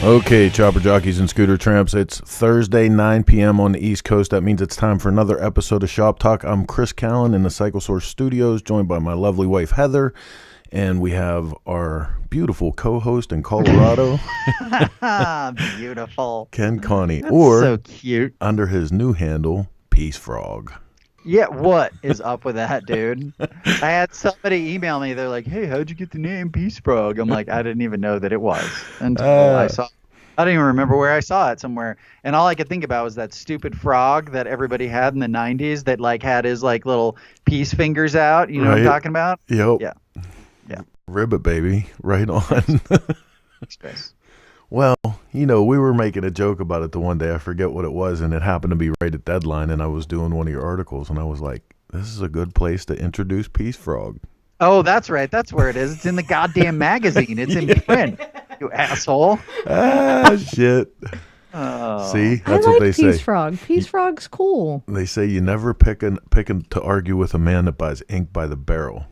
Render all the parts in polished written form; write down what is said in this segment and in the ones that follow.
Okay, chopper jockeys and scooter tramps, it's Thursday, 9 p.m. on the East Coast. That means it's time for another episode of Shop Talk. I'm Chris Callen in the Cycle Source Studios, joined by my lovely wife, Heather. And we have our beautiful co-host in Colorado. Beautiful. Ken Connie. That's or so cute. Under his new handle, Peace Frog. Yeah, what is up with that, dude? I had somebody email me. They're like, hey, how'd you get the name Peace Frog? I'm like, I didn't even know that it was until I saw. I don't even remember where I saw it somewhere. And all I could think about was that stupid frog that everybody had in the 90s that like had his like little peace fingers out. You know what I'm talking about? Yep. Yeah. Ribbit, baby. Right on. Space. Well, you know, we were making a joke about it the one day. I forget what it was, and it happened to be right at deadline, and I was doing one of your articles, and I was like, this is a good place to introduce Peace Frog. Oh, that's right. That's where it is. It's in the goddamn magazine. It's in print, you asshole. Ah, shit. Oh. See, I that's like what they say. Peace Frog. Peace Frog's cool. They say you never pick to argue with a man that buys ink by the barrel.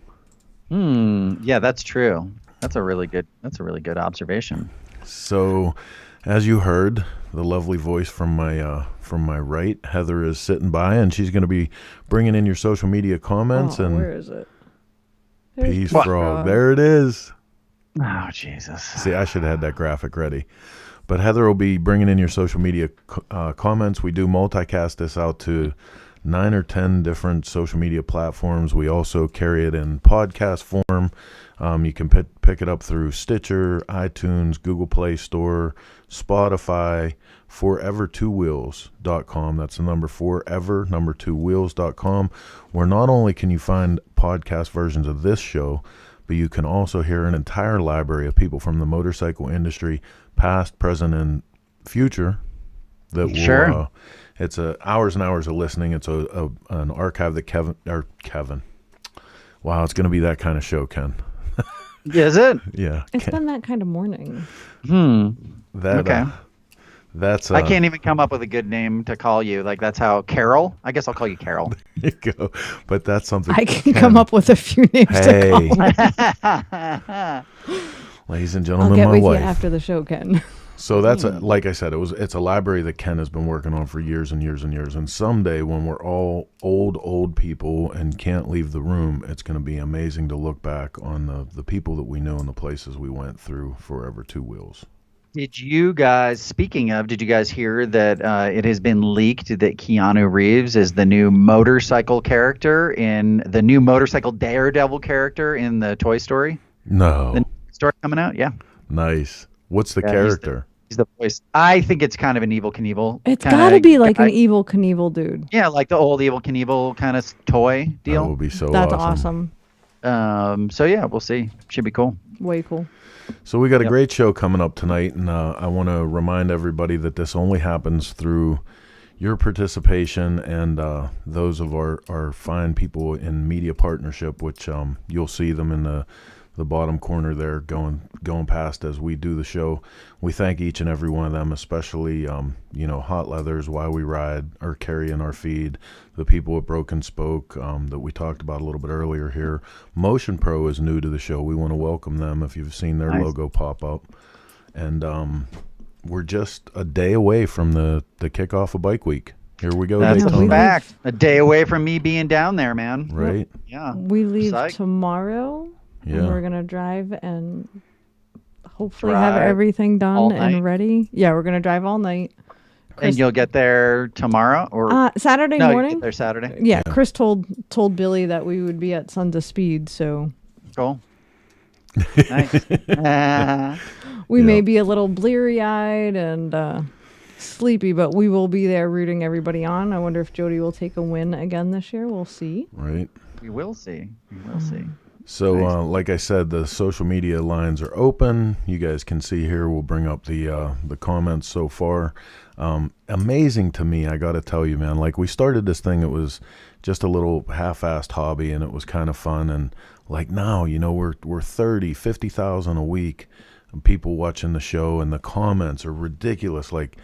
Yeah, that's true. That's a really good observation. So, as you heard, the lovely voice from my right, Heather, is sitting by, and she's going to be bringing in your social media comments. And where is it? There's Peace Frog. There it is. Oh, Jesus. See, I should have had that graphic ready. But Heather will be bringing in your social media comments. We do multicast this out to 9 or 10 different social media platforms. We also carry it in podcast form. You can pick it up through Stitcher, iTunes, Google Play Store, Spotify, forever2wheels.com. That's the number forever, number 2wheels.com, where not only can you find podcast versions of this show, but you can also hear an entire library of people from the motorcycle industry, past, present, and future, that will it's hours and hours of listening. It's an archive that Kevin. Wow, it's going to be that kind of show, Ken. Is it? Yeah. It's been that kind of morning. Okay. That's I can't even come up with a good name to call you. Like, that's how Carol? I guess I'll call you Carol. There you go. But that's something I can come up with a few names to call. Ladies and I'll gentlemen, get my with wife. you after the show, Ken. So that's like I said, it's a library that Ken has been working on for years and years and years. And someday when we're all old people and can't leave the room, it's going to be amazing to look back on the people that we know and the places we went through Forever Two Wheels. Did you guys hear that it has been leaked that Keanu Reeves is the new motorcycle character in the new motorcycle Daredevil character in the Toy Story? No. The new story coming out? Yeah. Nice. What's the character? He's the voice. I think it's kind of an Evil Knievel. It's got to be like an Evil Knievel dude. Yeah, like the old Evil Knievel kind of toy deal. That would be so That's awesome. So yeah, we'll see. Should be cool. Way cool. So we got a great show coming up tonight, and I want to remind everybody that this only happens through your participation and those of our fine people in media partnership, which you'll see them in the bottom corner there going past as we do the show. We thank each and every one of them, especially Hot Leathers, Why We Ride, or Carry in Our Feed, the people at Broken Spoke that we talked about a little bit earlier here. Motion Pro is new to the show. We want to welcome them if you've seen their logo pop up. And we're just a day away from the kickoff of Bike Week. Here we go. That's Daytona. a fact. A day away from me being down there, man. Right. Yeah. We leave tomorrow. Yeah. And we're going to drive and hopefully have everything done and ready. Yeah, we're going to drive all night. And you'll get there tomorrow or Saturday morning? morning. You get there Saturday. Yeah, Chris told Billy that we would be at Sons of Speed, so cool. Nice. We may be a little bleary-eyed and sleepy, but we will be there rooting everybody on. I wonder if Jody will take a win again this year. We'll see. Right. We will see. So, like I said, the social media lines are open. You guys can see here. We'll bring up the comments so far. Amazing to me, I got to tell you, man. Like, we started this thing, it was just a little half-assed hobby, and it was kind of fun. And like now, we're 30, 50,000 a week. And people watching the show, and the comments are ridiculous. Like,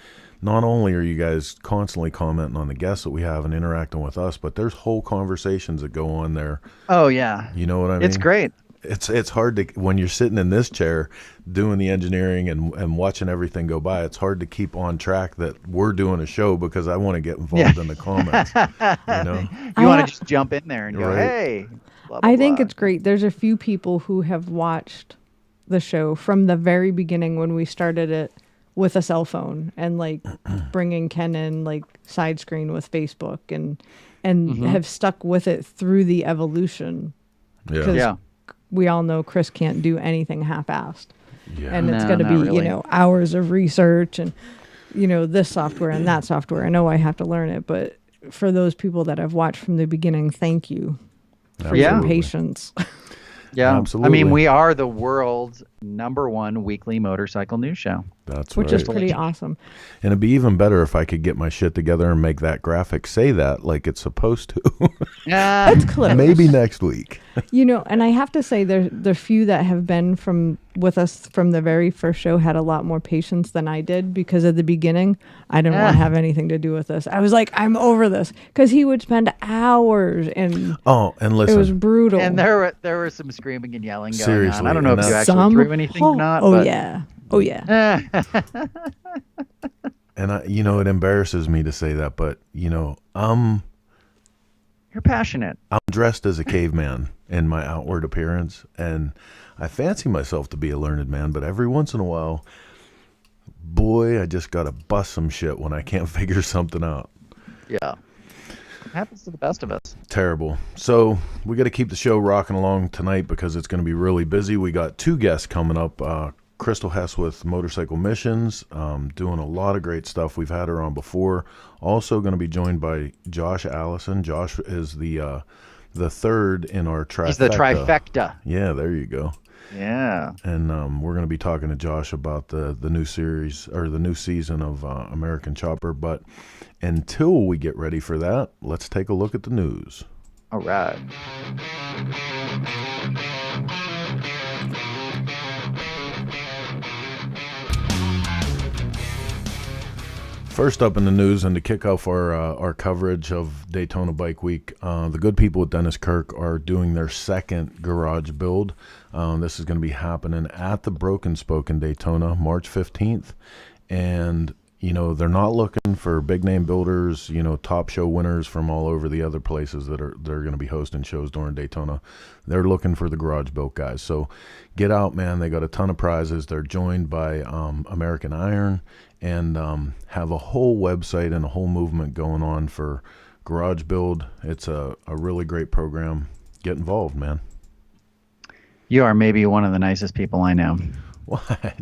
not only are you guys constantly commenting on the guests that we have and interacting with us, but there's whole conversations that go on there. Oh, yeah. You know what I mean? It's great. it's hard to, when you're sitting in this chair doing the engineering and watching everything go by, it's hard to keep on track that we're doing a show because I want to get involved in the comments. You want to just jump in there and go, Right. hey. Blah, blah, I think blah. it's great. There's a few people who have watched the show from the very beginning when we started it with a cell phone and like bringing Ken in like side screen with Facebook and have stuck with it through the evolution. Yeah. 'Cause we all know Chris can't do anything half-assed. Yeah. And it's No, going to not be, really. hours of research and, this software and that software. I know I have to learn it, but for those people that have watched from the beginning, thank you for your Absolutely. patience. Yeah. Absolutely. I mean, we are the world's #1 weekly motorcycle news show. That's Which right. is pretty awesome. And it'd be even better if I could get my shit together and make that graphic say that like it's supposed to. Yeah. It's close. Maybe next week. And I have to say the few that have been with us from the very first show had a lot more patience than I did because at the beginning, I didn't want to have anything to do with this. I was like, I'm over this because he would spend hours and Oh, and it listen. was brutal. And there were some screaming and yelling going Seriously, on. I don't know and if you that's- actually threw anything or not. Oh but yeah. Oh yeah. And it embarrasses me to say that, but I'm You're passionate. dressed as a caveman in my outward appearance, and I fancy myself to be a learned man, but every once in a while, boy, I just gotta bust some shit when I can't figure something out. Yeah. It happens to the best of us. Terrible. So we got to keep the show rocking along tonight because it's going to be really busy. We got 2 guests coming up. Krystal Hess with Motorcycle Missions, doing a lot of great stuff. We've had her on before. Also going to be joined by Josh Allison. Josh is the third in our trifecta. He's the trifecta. Yeah, there you go. Yeah. And we're going to be talking to Josh about the new series or the new season of American Chopper. But until we get ready for that, let's take a look at the news. All right. First up in the news, and to kick off our coverage of Daytona Bike Week, the good people at Dennis Kirk are doing their second garage build. This is going to be happening at the Broken Spoke in Daytona, March 15th. And, they're not looking for big name builders, top show winners from all over the other places they're going to be hosting shows during Daytona. They're looking for the garage built guys. So get out, man. They got a ton of prizes. They're joined by American Iron and have a whole website and a whole movement going on for garage build. It's a really great program. Get involved, man. You are maybe one of the nicest people I know. What?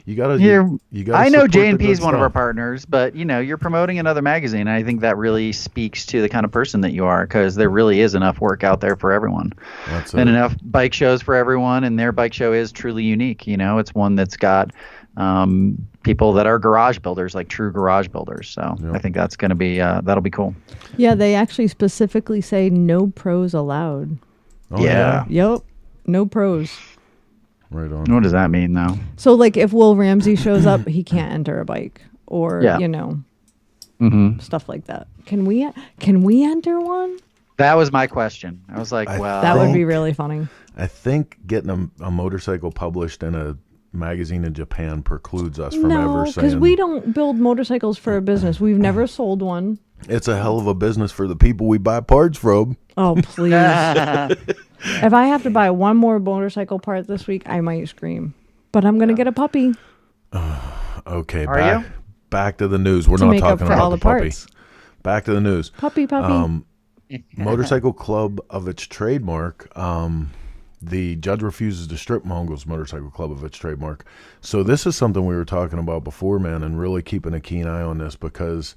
You gotta. I know support the J&P is good one of our stuff. partners, but you're promoting another magazine. And I think that really speaks to the kind of person that you are, because there really is enough work out there for everyone, That's and it. enough bike shows for everyone. And their bike show is truly unique. It's one that's got people that are garage builders, like true garage builders. So Yep. I think that's going to be that'll be cool. Yeah, they actually specifically say no pros allowed. Oh, Yeah. Yep. No pros. Right on. What does that mean, though? So like if Will Ramsey shows up, he can't enter a bike or, Yeah. Mm-hmm. stuff like that. Can we enter one? That was my question. I was like, I well, That would be think- really funny. I think getting a motorcycle published in a magazine in Japan precludes us from No, ever because saying we don't build motorcycles for a business. We've never sold one. it's a hell of a business for the people we buy parts from. Oh, please. If I have to buy one more motorcycle part this week, I might scream. But I'm going to get a puppy Okay, Are back to the news. We're to not make up talking for about all the the puppy. parts. Back to the news. Puppy. Motorcycle Club of its trademark. The judge refuses to strip Mongols Motorcycle Club of its trademark. So this is something we were talking about before, man, and really keeping a keen eye on this because,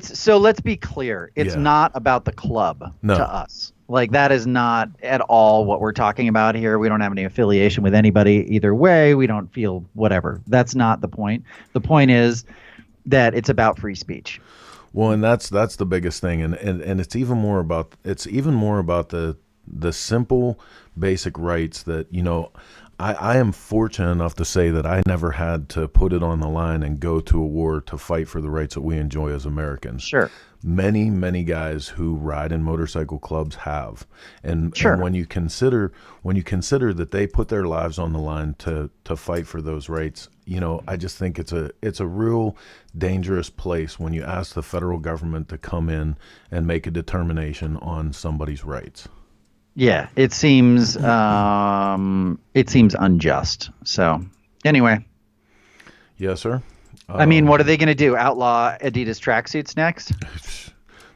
So let's be clear. It's Yeah. not about the club No. to us. Like, that is not at all what we're talking about here. We don't have any affiliation with anybody either way. We don't feel whatever. That's not the point. The point is that it's about free speech. well, and that's the biggest thing, and it's even more about the simple, basic rights that I am fortunate enough to say that I never had to put it on the line and go to a war to fight for the rights that we enjoy as Americans. Sure. Many guys who ride in motorcycle clubs have, and when you consider that they put their lives on the line to fight for those rights, I just think it's a real dangerous place when you ask the federal government to come in and make a determination on somebody's rights. Yeah, it seems unjust. So anyway, yes, sir. I mean, what are they going to do? Outlaw Adidas tracksuits next?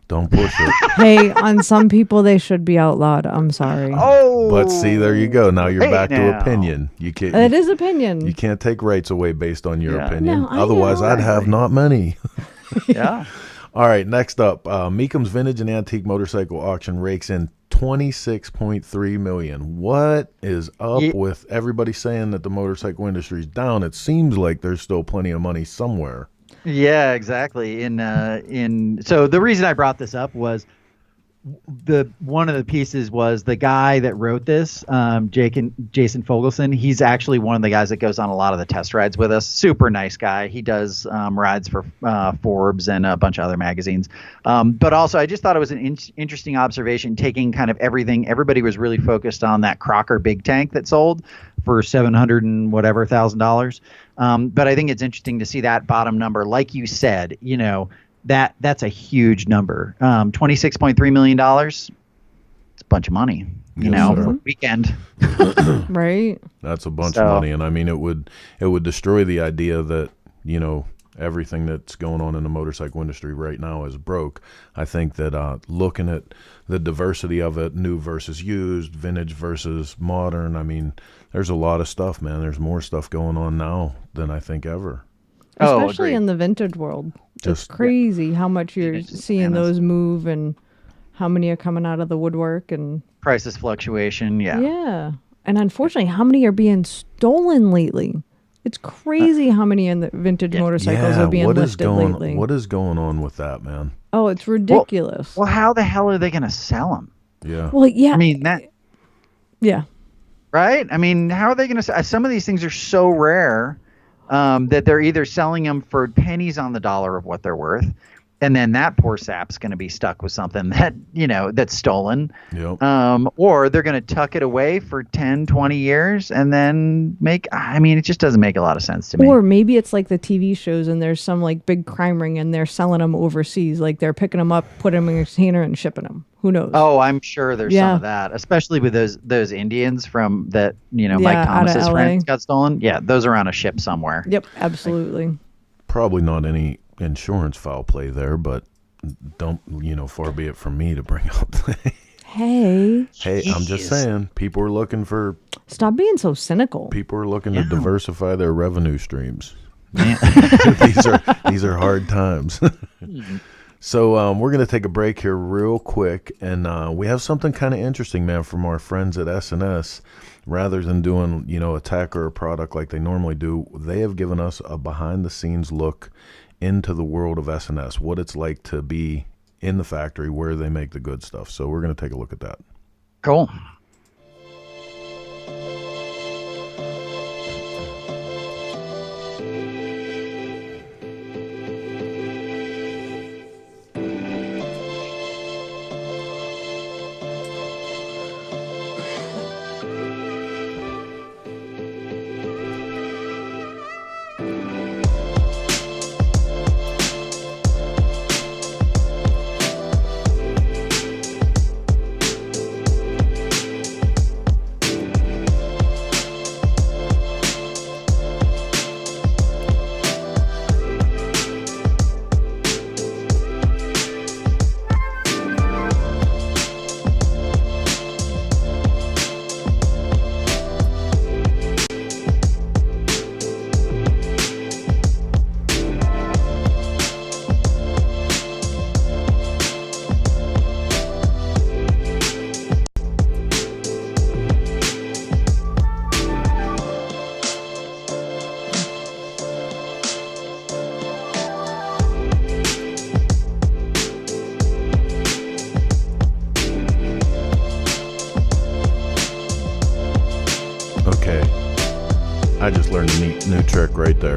Don't push it. Hey, on some people they should be outlawed. I'm sorry. Oh, But see, there you go. Now you're back to opinion. You can't. It is opinion. You can't take rights away based on your opinion. No, I Otherwise, know. I'd have not many. Yeah. All right, next up, Meekum's Vintage and Antique Motorcycle Auction rakes in $26.3 million. What is up with everybody saying that the motorcycle industry is down? It seems like there's still plenty of money somewhere. Yeah, exactly. So the reason I brought this up was one of the pieces was the guy that wrote this, Jason Fogelson. He's actually one of the guys that goes on a lot of the test rides with us. Super nice guy. He does rides for Forbes and a bunch of other magazines. But also, I just thought it was an interesting observation, taking kind of everything. Everybody was really focused on that Crocker big tank that sold for $700 and whatever $1,000. But I think it's interesting to see that bottom number, like you said, that's a huge number. $26.3 million. It's a bunch of money, for a weekend. Right. That's a bunch of money. And I mean, it would destroy the idea that, everything that's going on in the motorcycle industry right now is broke. I think that looking at the diversity of it, new versus used, vintage versus modern, I mean, there's a lot of stuff, man. There's more stuff going on now than I think ever. Especially in the vintage world. It's crazy how much you're seeing those move and how many are coming out of the woodwork and prices fluctuation. Yeah. Yeah. And unfortunately, how many are being stolen lately? It's crazy how many in the vintage motorcycles are being listed lately. What is going on with that, man? Oh, it's ridiculous. Well, how the hell are they going to sell them? Yeah. Well, yeah. I mean, that. Yeah. Right? I mean, how are they going to? Some of these things are so rare that they're either selling them for pennies on the dollar of what they're worth, and then that poor sap's going to be stuck with something that, that's stolen. Yep. Or they're going to tuck it away for 10, 20 years and then it just doesn't make a lot of sense to me. Or maybe it's like the TV shows and there's some like big crime ring and they're selling them overseas. Like they're picking them up, putting them in a container and shipping them. Who knows? Oh, I'm sure there's some of that, especially with those Indians from that, Mike Thomas's friends got stolen. Yeah, those are on a ship somewhere. Yep, absolutely. Probably not any insurance foul play there, but don't, far be it from me to bring up. Hey, I'm just saying, people are looking for. Stop being so cynical. People are looking to diversify their revenue streams. These are hard times. So we're going to take a break here real quick, and we have something kind of interesting, man, from our friends at S&S. Rather than doing, a tech or a product like they normally do, they have given us a behind-the-scenes look into the world of S&S, what it's like to be in the factory where they make the good stuff. So we're going to take a look at that. Cool. I just learned a neat new trick right there.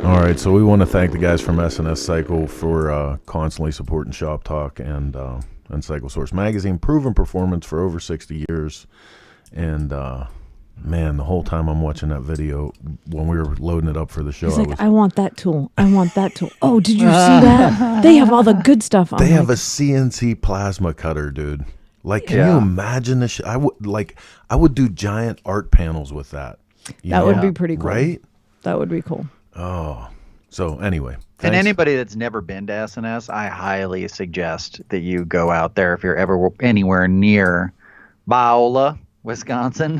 All right, so we want to thank the guys from S&S Cycle for constantly supporting ShopTalk and Cycle Source Magazine. Proven performance for over 60 years. And, man, the whole time I'm watching that video, when we were loading it up for the show, He's like, I want that tool. I want that tool. Oh, did you see that? They have all the good stuff on. They have a CNC plasma cutter, dude. Like, can you imagine this? I would do giant art panels with that. That would be pretty cool. Right? That would be cool. Oh, so anyway. Thanks. And anybody that's never been to S&S, I highly suggest that you go out there if you're ever anywhere near Biola, Wisconsin.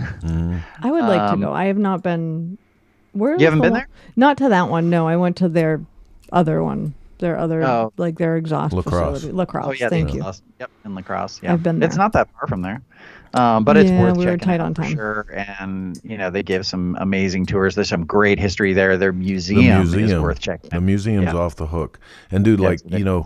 I would like to go. I have not been. Where You haven't been there? Not to that one. No, I went to their other one. Their other, like their exhaust facility. La Crosse. Oh yeah, thank you. Yep, in La Crosse. Yeah, I've been there. It's not that far from there, but it's worth we were checking tight out on for time. sure. And they give some amazing tours. There's some great history there. Their museum is worth checking. The museum's off the hook. And dude, Yeah, like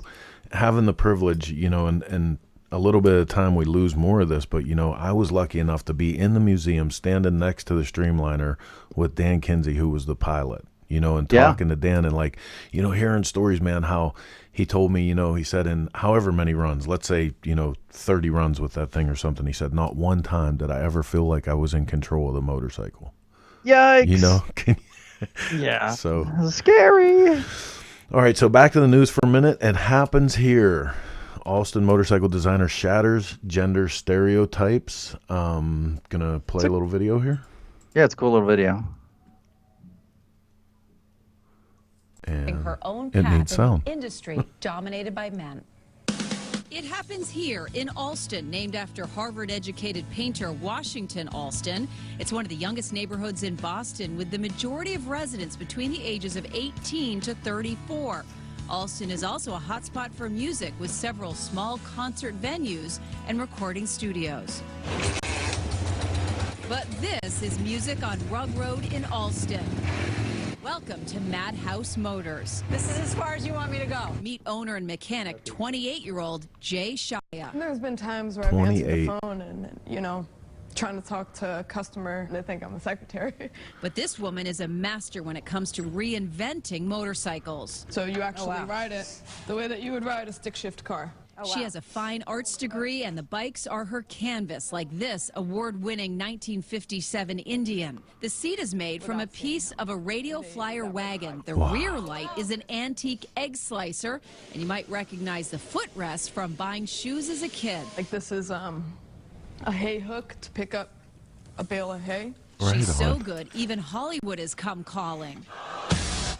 having the privilege, and a little bit of time we lose more of this, but I was lucky enough to be in the museum, standing next to the Streamliner with Dan Kinsey, who was the pilot. And talking to Dan and hearing stories, man, how he told me, he said in however many runs, let's say, 30 runs with that thing or something, he said, not one time did I ever feel like I was in control of the motorcycle. Yikes. Yeah. So scary. All right. So back to the news for a minute. It happens here. Austin motorcycle designer shatters gender stereotypes. Gonna play a little video here. Yeah, it's a cool little video. And her own it path needs in sound. an industry dominated by men. It happens here in Alston, named after Harvard-educated painter Washington Alston. It's one of the youngest neighborhoods in Boston, with the majority of residents between the ages of 18 to 34. Alston is also a hotspot for music, with several small concert venues and recording studios. But this is music on Rug Road in Alston. Welcome to Madhouse Motors. This is as far as you want me to go. Meet owner and mechanic, 28-year-old Jay Shaya. There's been times where I've answered the phone and, trying to talk to a customer and they think I'm the secretary. But this woman is a master when it comes to reinventing motorcycles. So you actually ride it the way that you would ride a stick shift car. She has a fine arts degree, and the bikes are her canvas, like this award-winning 1957 Indian. The seat is made from a piece of a radio flyer wagon. The rear light is an antique egg slicer, and you might recognize the footrest from buying shoes as a kid. Like this is a hay hook to pick up a bale of hay. She's so good, even Hollywood has come calling.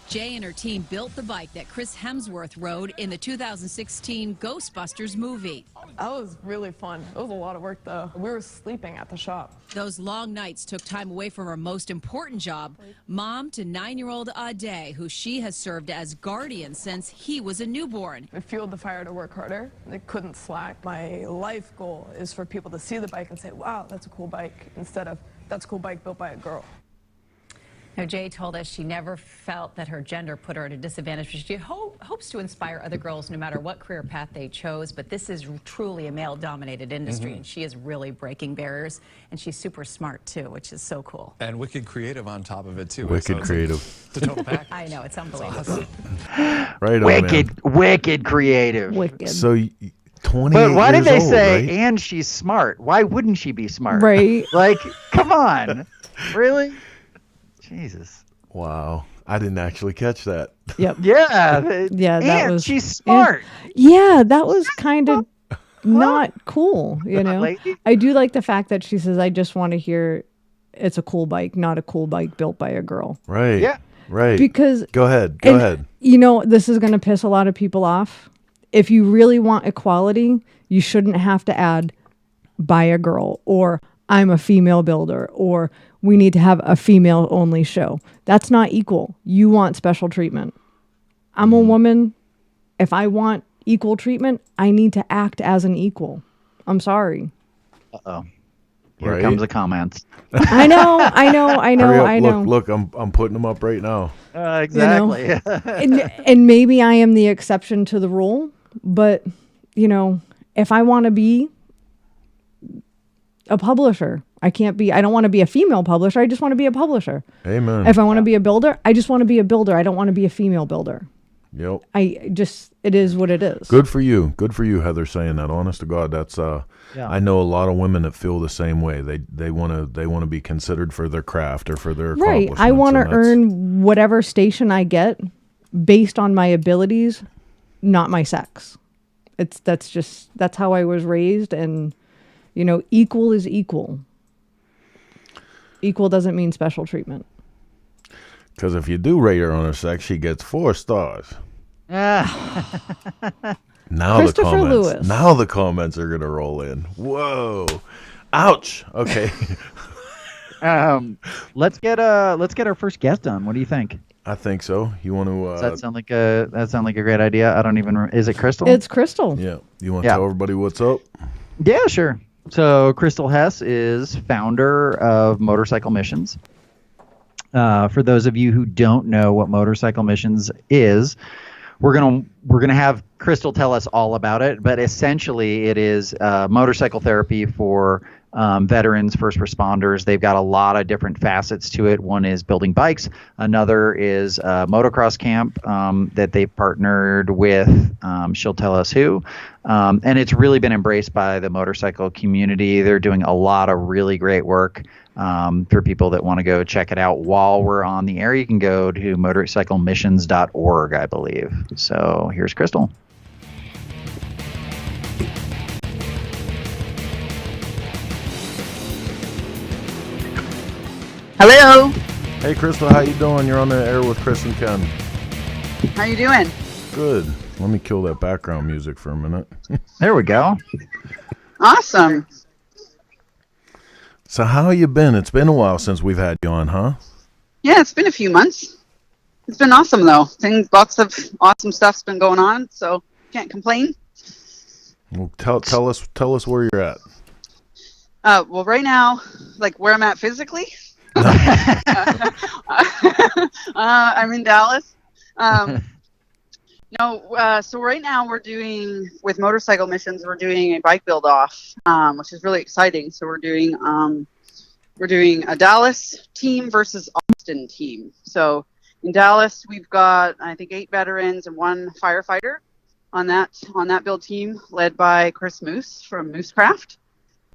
Jay and her team built the bike that Chris Hemsworth rode in the 2016 Ghostbusters movie. That was really fun. It was a lot of work, though. We were sleeping at the shop. Those long nights took time away from her most important job, mom to 9-year-old Ade, who she has served as guardian since he was a newborn. It fueled the fire to work harder. They couldn't slack. My life goal is for people to see the bike and say, wow, that's a cool bike, instead of, that's a cool bike built by a girl. Now, Jay told us she never felt that her gender put her at a disadvantage. She hopes to inspire other girls no matter what career path they chose. But this is truly a male-dominated industry, and she is really breaking barriers. And she's super smart, too, which is so cool. And wicked creative on top of it, too. Wicked creative. The total package. I know, it's unbelievable. Right on, Wicked creative. Wicked. So 28 But why did years they old, say, right? and she's smart? Why wouldn't she be smart? Right. Like, come on. Really? Jesus. Wow. I didn't actually catch that. Yep. Yeah. Yeah, that and was. she's smart. Yeah, that was kind of not cool, you know. Lady? I do like the fact that she says, "I just want to hear it's a cool bike, not a cool bike built by a girl." Right. Yeah. Right. Because Go ahead. You know, this is going to piss a lot of people off. If you really want equality, you shouldn't have to add by a girl or I'm a female builder or we need to have a female only show. That's not equal. You want special treatment. I'm a woman. If I want equal treatment, I need to act as an equal. I'm sorry. Uh-oh. Here Right. comes the comments. I know. Hurry up. Look, I'm putting them up right now. Exactly. And maybe I am the exception to the rule, but you know, if I want to be a publisher, I don't want to be a female publisher. I just want to be a publisher. Amen. If I want to be a builder, I just want to be a builder. I don't want to be a female builder. Yep. It is what it is. Good for you. Good for you, Heather, saying that. Honest to God, that's I know a lot of women that feel the same way. They want to be considered for their craft or for their Right. accomplishments. I want to and that's- earn whatever station I get based on my abilities, not my sex. That's how I was raised, and you know, equal is equal. Equal doesn't mean special treatment. Because if you do rate her on her sex, she gets 4 stars. Now the comments are gonna roll in. Whoa, ouch. Okay. Let's get our first guest on. What do you think? I think so. You want to? Does that sound like a great idea? I don't even. Is it Krystal? It's Krystal. Yeah. You want to tell everybody what's up? Yeah, sure. So Krystal Hess is founder of Motorcycle Missions. For those of you who don't know what Motorcycle Missions is, we're gonna have Krystal tell us all about it. But essentially, it is motorcycle therapy for veterans, first responders. They've got a lot of different facets to it. One is building bikes. Another is motocross camp that they've partnered with. She'll tell us who. And it's really been embraced by the motorcycle community. They're doing a lot of really great work. For people that want to go check it out while we're on the air, you can go to motorcyclemissions.org, I believe. So here's Krystal. Hello. Hey, Krystal, how you doing? You're on the air with Chris and Ken. How you doing? Good. Let me kill that background music for a minute. There we go. Awesome. So how you been? It's been a while since we've had you on, huh? Yeah, it's been a few months. It's been awesome though. Lots of awesome stuff's been going on, so can't complain. Well, tell us where you're at. Well, right now, like where I'm at physically, I'm in Dallas. So right now we're doing with Motorcycle Missions. We're doing a bike build off, which is really exciting. So we're doing a Dallas team versus Austin team. So in Dallas we've got I think 8 veterans and 1 firefighter on that build team led by Chris Moose from Moosecraft,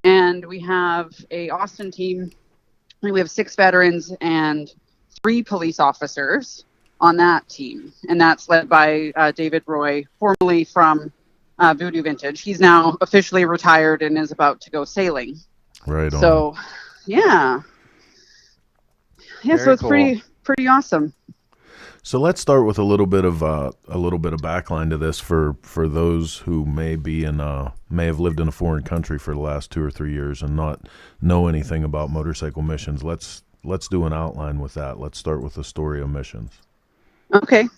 and we have a Austin team. We have 6 veterans and 3 police officers on that team, and that's led by David Roy, formerly from Voodoo Vintage. He's now officially retired and is about to go sailing. Right on. So, yeah. Very so it's cool. pretty awesome. So let's start with a little bit of backline to this for those who may have lived in a foreign country for the last 2 or 3 years and not know anything about Motorcycle Missions. Let's do an outline with that. Let's start with the story of missions. Okay.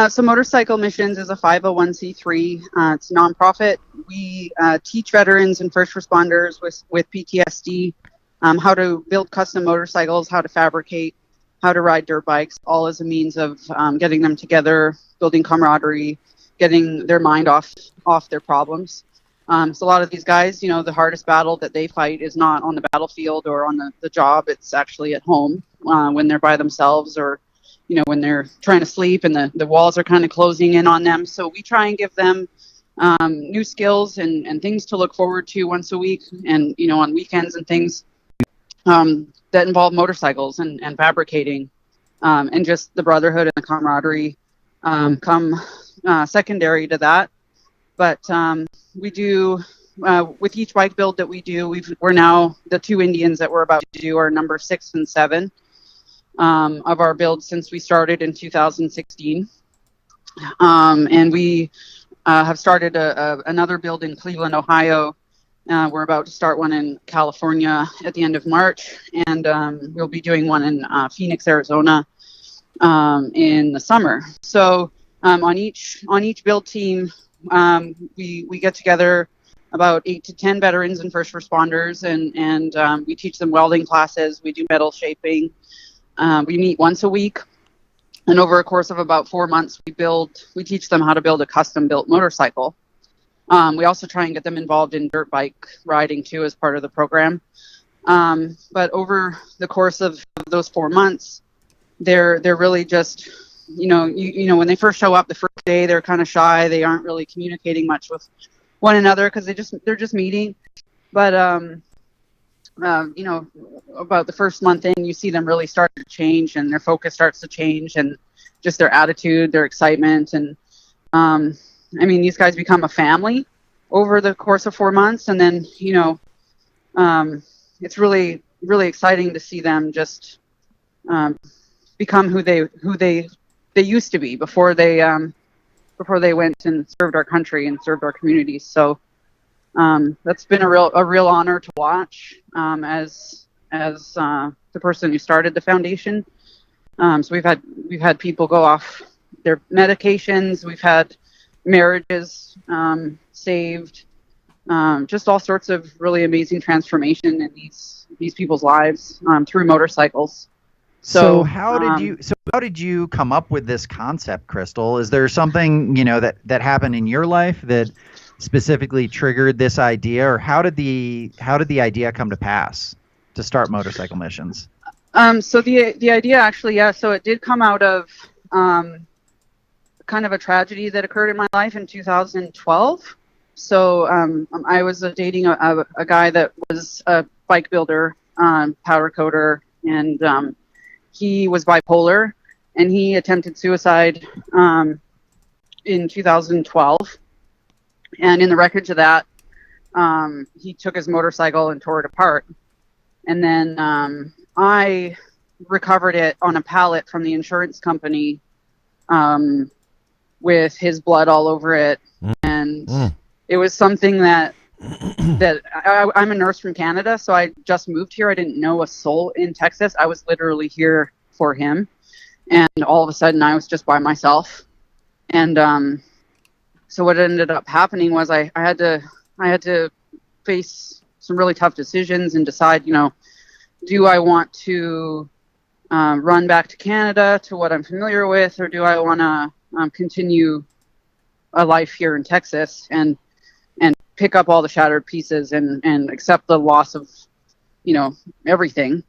So Motorcycle Missions is a 501c3. It's a nonprofit. We teach veterans and first responders with PTSD how to build custom motorcycles, how to fabricate how to ride dirt bikes, all as a means of getting them together, building camaraderie, getting their mind off their problems. So a lot of these guys, you know, the hardest battle that they fight is not on the battlefield or on the job. It's actually at home when they're by themselves, or, you know, when they're trying to sleep and the walls are kind of closing in on them. So we try and give them new skills and things to look forward to once a week, and, you know, on weekends and things that involve motorcycles and fabricating, and just the brotherhood and the camaraderie come secondary to that. But we do, with each bike build that we do, we're now, the two Indians that we're about to do are number 6 and 7 of our builds since we started in 2016. And we have started another build in Cleveland, Ohio. We're about to start one in California at the end of March, and we'll be doing one in Phoenix, Arizona in the summer. So on each build team, we get together about 8 to 10 veterans and first responders, and we teach them welding classes. We do metal shaping. We meet once a week, and over a course of about 4 months, we teach them how to build a custom built motorcycle. We also try and get them involved in dirt bike riding too as part of the program. But over the course of those 4 months, they're really just, you know, when they first show up the first day, they're kind of shy. They aren't really communicating much with one another because they're just meeting. But you know, about the first month in, you see them really start to change, and their focus starts to change, and just their attitude, their excitement, and I mean, these guys become a family over the course of 4 months, and then, you know, it's really, really exciting to see them just become who they used to be before they went and served our country and served our communities. So that's been a real honor to watch as the person who started the foundation. So we've had people go off their medications. We've had marriages saved, just all sorts of really amazing transformation in these people's lives through motorcycles. So how did you come up with this concept, Krystal? Is there something, you know, that happened in your life that specifically triggered this idea, or how did the idea come to pass to start Motorcycle Missions? So the idea actually, yeah, so it did come out of kind of a tragedy that occurred in my life in 2012. So I was dating a guy that was a bike builder, powder coater, and he was bipolar, and he attempted suicide in 2012. And in the wreckage of that, he took his motorcycle and tore it apart. And then I recovered it on a pallet from the insurance company with his blood all over it. And it was something that I'm a nurse from Canada, so I just moved here. I didn't know a soul in Texas. I was literally here for him. And all of a sudden I was just by myself. And so what ended up happening was I had to face some really tough decisions and decide, you know, do I want to run back to Canada to what I'm familiar with, or do I want to continue a life here in Texas and pick up all the shattered pieces and accept the loss of, you know, everything.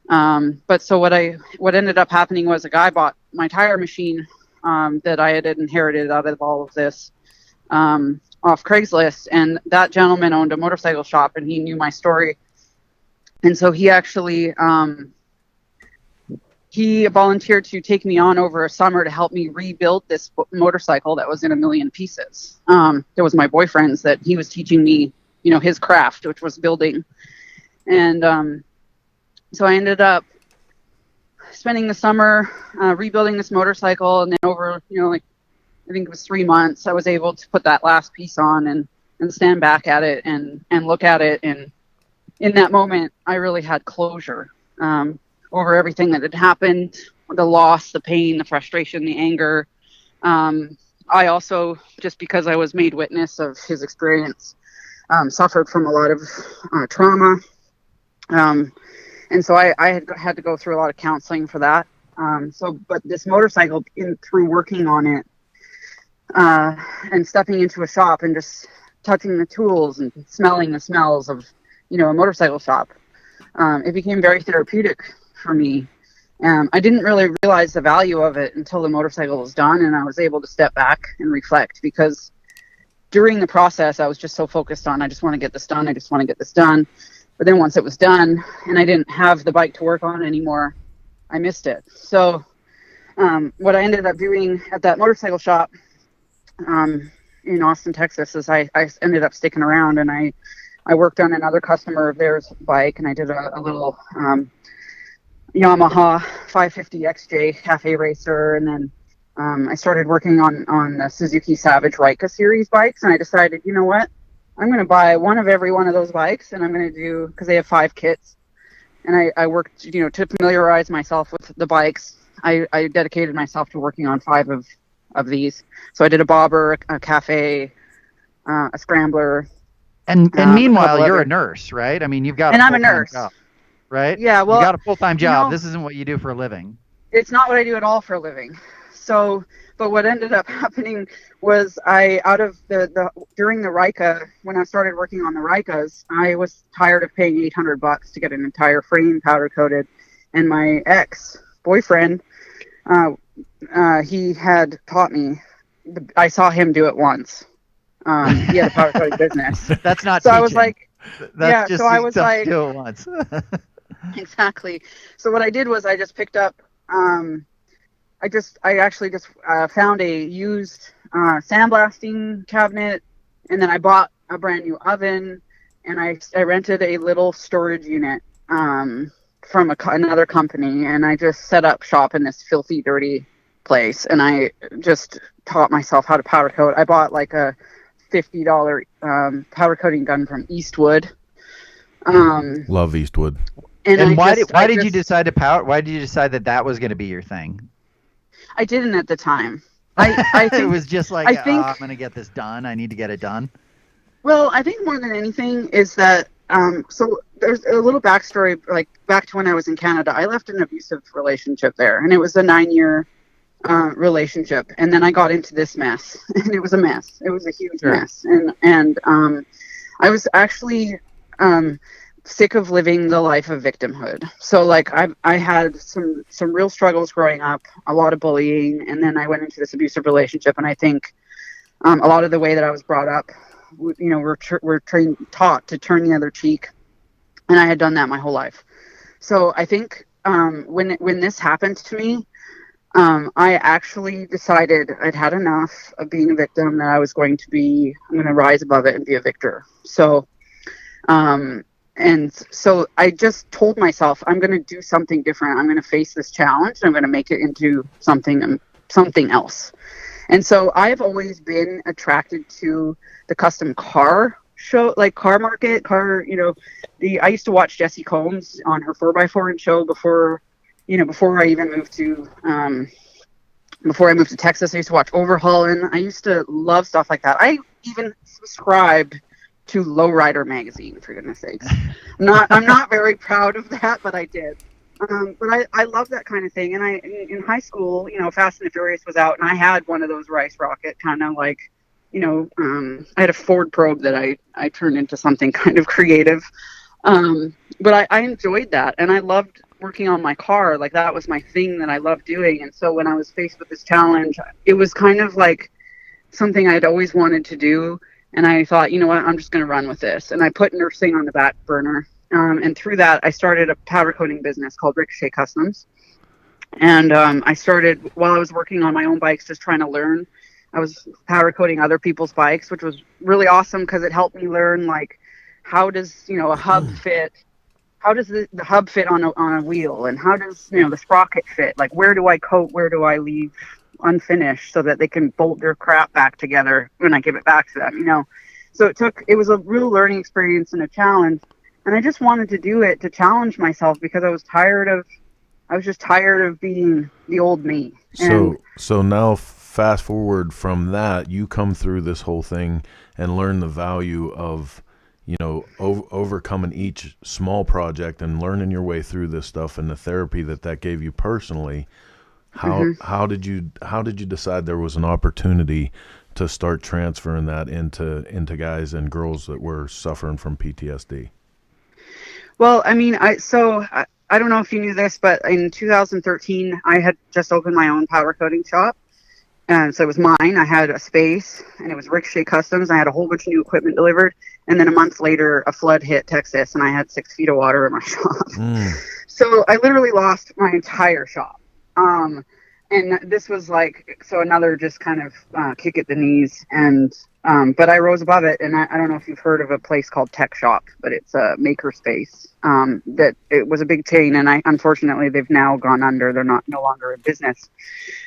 But so what ended up happening was a guy bought my tire machine that I had inherited out of all of this off Craigslist, and that gentleman owned a motorcycle shop, and he knew my story, and so he actually he volunteered to take me on over a summer to help me rebuild this motorcycle that was in a million pieces. It was my boyfriend's that he was teaching me, you know, his craft, which was building, and so I ended up spending the summer rebuilding this motorcycle, and then over, you know, like I think it was 3 months, I was able to put that last piece on and stand back at it and look at it. And in that moment, I really had closure over everything that had happened, the loss, the pain, the frustration, the anger. I also, just because I was made witness of his experience, suffered from a lot of trauma. And so I had to go through a lot of counseling for that. But this motorcycle, through working on it, and stepping into a shop and just touching the tools and smelling the smells of, a motorcycle shop, it became very therapeutic for me. I didn't really realize the value of it until the motorcycle was done, and I was able to step back and reflect, because during the process, I was just so focused on, I just want to get this done. I just want to get this done. But then once it was done and I didn't have the bike to work on anymore, I missed it. So what I ended up doing at that motorcycle shop in Austin, Texas, is I ended up sticking around, and I worked on another customer of theirs bike, and I did a little Yamaha 550 XJ Cafe Racer, and then I started working on the Suzuki Savage Rika series bikes, and I decided, you know what, I'm going to buy one of every one of those bikes, and I'm going to do, because they have 5 kits, and I worked, to familiarize myself with the bikes. I dedicated myself to working on 5 of these. So I did a bobber, a cafe, a scrambler. And meanwhile, you're a nurse, right? I mean, you've got I'm a nurse. Job, right? Yeah, well, you got a full-time job. This isn't what you do for a living. It's not what I do at all for a living. So, but what ended up happening was during the Rika, when I started working on the Rikas, I was tired of paying $800 to get an entire frame powder coated, and my ex-boyfriend, he had taught me. I saw him do it once. He had a powder coating business. That's not. So teaching. I was like, That's just so I was like, do it once. Exactly. So what I did was I just picked up. I actually just found a used sandblasting cabinet, and then I bought a brand new oven, and I rented a little storage unit from another company, and I just set up shop in this filthy, dirty place, and I just taught myself how to powder coat. I bought like a $50 powder coating gun from Eastwood. Love Eastwood. And why did you decide to powder? Why did you decide that was going to be your thing? I didn't at the time. I think it was just like, I'm going to get this done. I need to get it done. Well, I think more than anything is that, so there's a little backstory, like back to when I was in Canada. I left an abusive relationship there, and it was a 9-year relationship. And then I got into this mess, and it was a mess. It was a huge mess. And I was actually sick of living the life of victimhood. So like I had some real struggles growing up, a lot of bullying, and then I went into this abusive relationship. And I think a lot of the way that I was brought up, we're taught to turn the other cheek, and I had done that my whole life. So I think when this happened to me, I actually decided I'd had enough of being a victim, that I'm going to rise above it and be a victor. So and so I just told myself, I'm going to do something different. I'm going to face this challenge. I'm going to make it into something else. And so I've always been attracted to the custom car show, like car market, I used to watch Jessie Combs on her 4x4 show before I even moved to, before I moved to Texas. I used to watch Overhauling. I used to love stuff like that. I even subscribed to Lowrider magazine, for goodness sakes. I'm not very proud of that, but I did. But I love that kind of thing. And in high school, Fast and the Furious was out, and I had one of those Rice Rocket kind of like, I had a Ford Probe that I turned into something kind of creative. But I enjoyed that, and I loved working on my car. Like, that was my thing that I loved doing. And so when I was faced with this challenge, it was kind of like something I'd always wanted to do. And I thought, you know what, I'm just going to run with this. And I put nursing on the back burner. And through that, I started a powder coating business called Ricochet Customs. And I started, while I was working on my own bikes, just trying to learn. I was powder coating other people's bikes, which was really awesome because it helped me learn, like, how does, a hub fit? How does the hub fit on a wheel? And how does, the sprocket fit? Like, where do I coat? Where do I leave unfinished so that they can bolt their crap back together when I give it back to them, So it was a real learning experience and a challenge. And I just wanted to do it to challenge myself because I was just tired of being the old me. So now fast forward from that, you come through this whole thing and learn the value of, overcoming each small project and learning your way through this stuff, and the therapy that gave you personally, how did you decide there was an opportunity to start transferring that into guys and girls that were suffering from PTSD? Well, I mean, I don't know if you knew this, but in 2013, I had just opened my own powder coating shop. And so it was mine. I had a space, and it was Ricochet Customs. I had a whole bunch of new equipment delivered. And then a month later, a flood hit Texas, and I had 6 feet of water in my shop. So I literally lost my entire shop. And this was like, so another just kind of kick at the knees. And but I rose above it. And I don't know if you've heard of a place called Tech Shop, but it's a maker space. That it was a big chain, and unfortunately they've now gone under. They're no longer in business.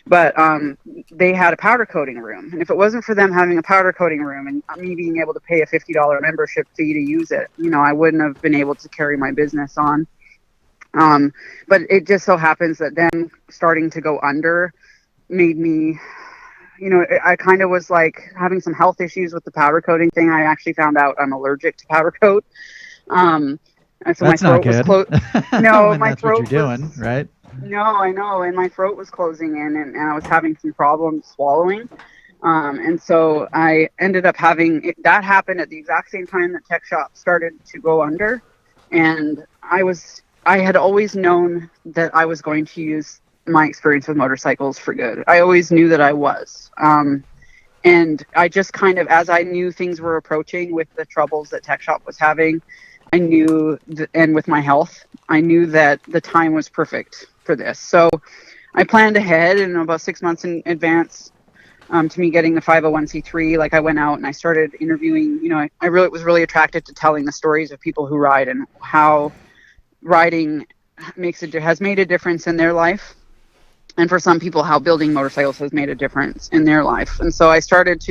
But they had a powder coating room, and if it wasn't for them having a powder coating room and me being able to pay a $50 membership fee to use it, I wouldn't have been able to carry my business on. But it just so happens that them starting to go under made me, I kind of was like having some health issues with the powder coating thing. I actually found out I'm allergic to powder coat. And so that's my throat not good. was no, my that's throat what you're doing, right? No, I know. And my throat was closing in, and I was having some problems swallowing. And so I ended up having that happen at the exact same time that Tech Shop started to go under. And I had always known that I was going to use my experience with motorcycles for good. I always knew that I was. And I just kind of, as I knew things were approaching with the troubles that Tech Shop was having, I knew, and with my health, I knew that the time was perfect for this. So I planned ahead, and about 6 months in advance to me getting the 501c3, like I went out and I started interviewing. I really was really attracted to telling the stories of people who ride and how riding has made a difference in their life, and for some people how building motorcycles has made a difference in their life. And so I started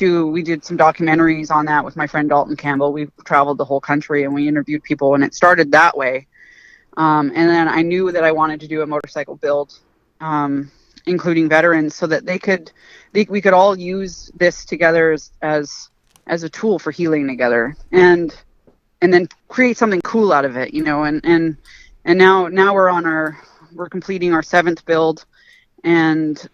we did some documentaries on that with my friend Dalton Campbell. We traveled the whole country and we interviewed people, and it started that way. And then I knew that I wanted to do a motorcycle build, including veterans, so that we could all use this together as a tool for healing together, and then create something cool out of it, and now we're completing our 7th build, and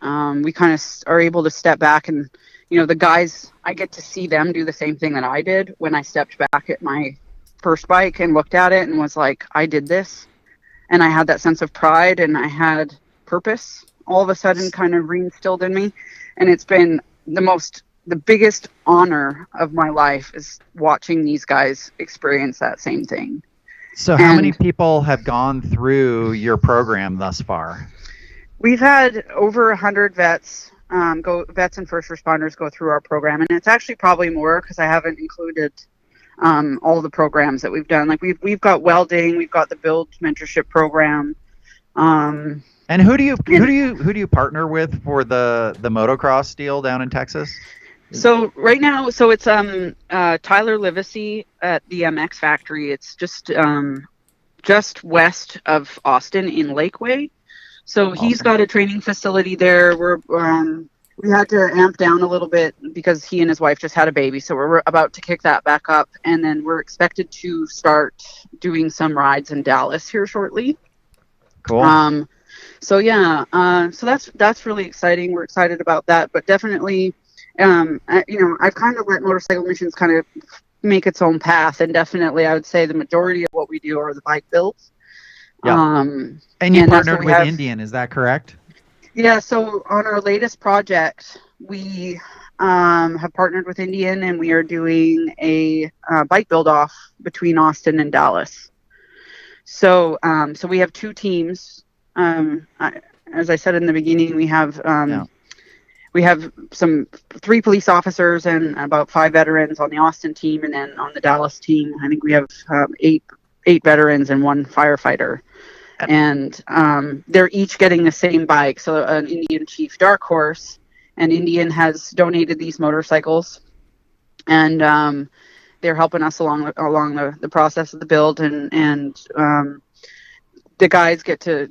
we kind of are able to step back, and the guys, I get to see them do the same thing that I did when I stepped back at my first bike and looked at it and was like, I did this. And I had that sense of pride, and I had purpose all of a sudden kind of reinstilled in me. And it's been the biggest honor of my life is watching these guys experience that same thing. So how many people have gone through your program thus far? We've had over 100 vets and first responders go through our program, and it's actually probably more because I haven't included all the programs that we've done. Like we've got welding, we've got the build mentorship program. And who do you partner with for the motocross deal down in Texas? So right now, it's Tyler Livesey at the MX Factory. It's just west of Austin in Lakeway. So he's got a training facility there. We had to amp down a little bit because he and his wife just had a baby. So we're about to kick that back up, and then we're expected to start doing some rides in Dallas here shortly. Cool. So yeah, so that's really exciting. We're excited about that, but definitely, I've kind of let Motorcycle Missions kind of make its own path, and definitely I would say the majority of what we do are the bike builds. Yeah. And you partnered with Indian, is that correct? Yeah, so on our latest project, we have partnered with Indian, and we are doing a bike build off between Austin and Dallas. So we have 2 teams. As I said in the beginning, we have 3 police officers and about 5 veterans on the Austin team, and then on the Dallas team, I think we have 8 veterans and 1 firefighter. And they're each getting the same bike. So an Indian Chief Dark Horse, and Indian has donated these motorcycles, and they're helping us along the process of the build, and the guys get to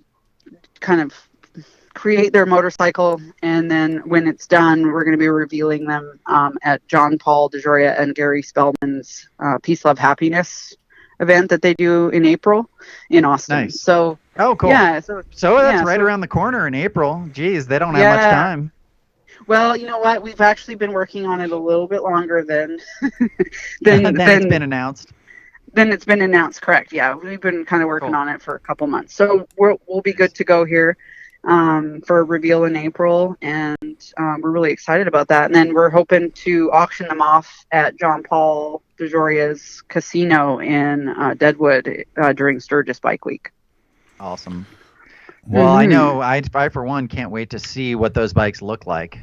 kind of create their motorcycle, and then when it's done, we're going to be revealing them at John Paul DeJoria and Gary Spellman's Peace, Love, Happiness event that they do in April in Austin. Nice. So, oh, cool. yeah. So that's right around the corner in April. Geez, they don't have Yeah. much time. Well, you know what? We've actually been working on it a little bit longer than It's been announced. Then it's been announced, correct? Yeah, we've been kind of working Cool. on it for a couple months, so we'll be good to go here for a reveal in April, and we're really excited about that. And then we're hoping to auction them off at John Paul DeJoria's casino in Deadwood during Sturgis Bike Week. Awesome. Well, I Mhm. know I for one can't wait to see what those bikes look like.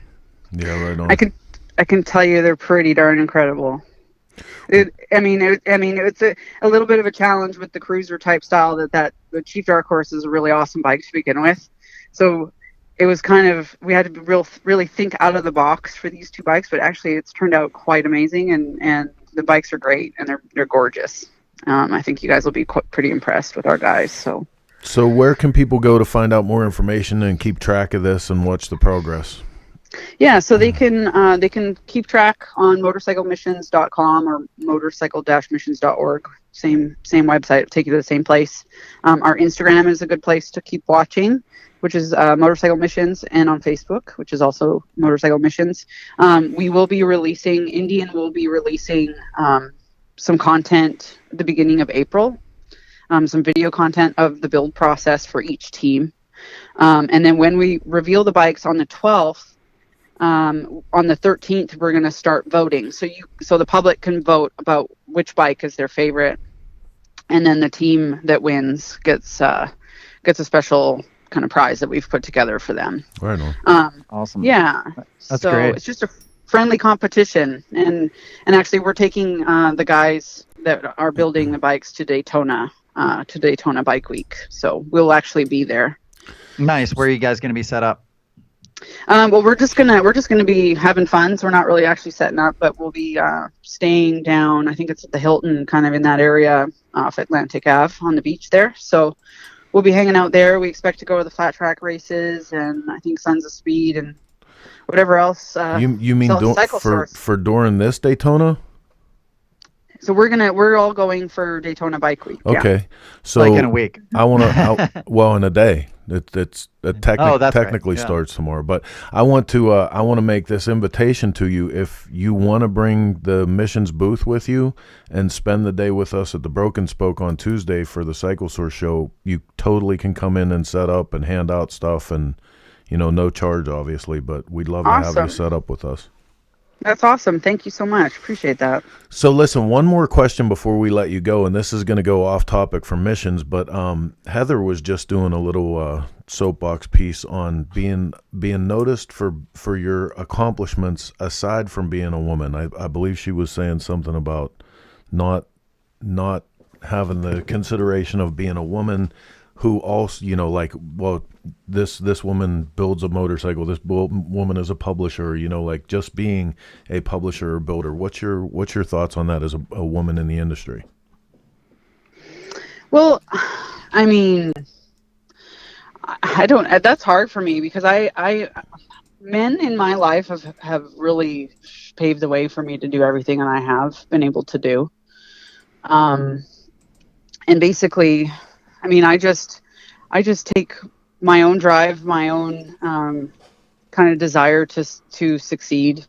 Yeah, right on. I can tell you they're pretty darn incredible. It's a little bit of a challenge with the cruiser type style that the Chief Dark Horse is a really awesome bike to begin with. So it was kind of, we had to really think out of the box for these two bikes, but actually it's turned out quite amazing, and the bikes are great and they're gorgeous. I think you guys will be pretty impressed with our guys. So where can people go to find out more information and keep track of this and watch the progress? Yeah, so they can keep track on motorcyclemissions.com or motorcycle-missions.org. Same website, take you to the same place. Our Instagram is a good place to keep watching, which is Motorcycle Missions, and on Facebook, which is also Motorcycle Missions. Indian will be releasing some content at the beginning of April, some video content of the build process for each team. And then when we reveal the bikes on the 12th, on the 13th, we're going to start voting. So the public can vote about which bike is their favorite, and then the team that wins gets a special kind of prize that we've put together for them. Right on. Awesome. Yeah. That's so great. It's just a friendly competition, and actually we're taking the guys that are building the bikes to Daytona Bike Week. So we'll actually be there. Nice. Where are you guys going to be set up? Well, we're just gonna be having fun. So we're not really actually setting up, but we'll be staying down. I think it's at the Hilton, kind of in that area off Atlantic Ave on the beach there. So we'll be hanging out there. We expect to go to the flat track races, and I think Sons of Speed and whatever else. You mean for during this Daytona? So we're all going for Daytona Bike Week. Okay, Yeah. so Like in a week. I want to. Well, in a day. It technically right. Yeah. starts tomorrow, but I want to make this invitation to you. If you want to bring the missions booth with you and spend the day with us at the Broken Spoke on Tuesday for the Cycle Source show, you totally can come in and set up and hand out stuff, and no charge obviously, but we'd love to have you set up with us. That's awesome. Thank you so much. Appreciate that. So listen, one more question before we let you go, and this is going to go off topic from missions, but Heather was just doing a little soapbox piece on being noticed for your accomplishments aside from being a woman. I believe she was saying something about not having the consideration of being a woman who also, this woman builds a motorcycle, this woman is a publisher, just being a publisher or builder. What's your thoughts on that as a woman in the industry? Well, I mean, I don't, that's hard for me because men in my life have really paved the way for me to do everything that I have been able to do. And basically, I mean, I just take my own drive, my own kind of desire to succeed.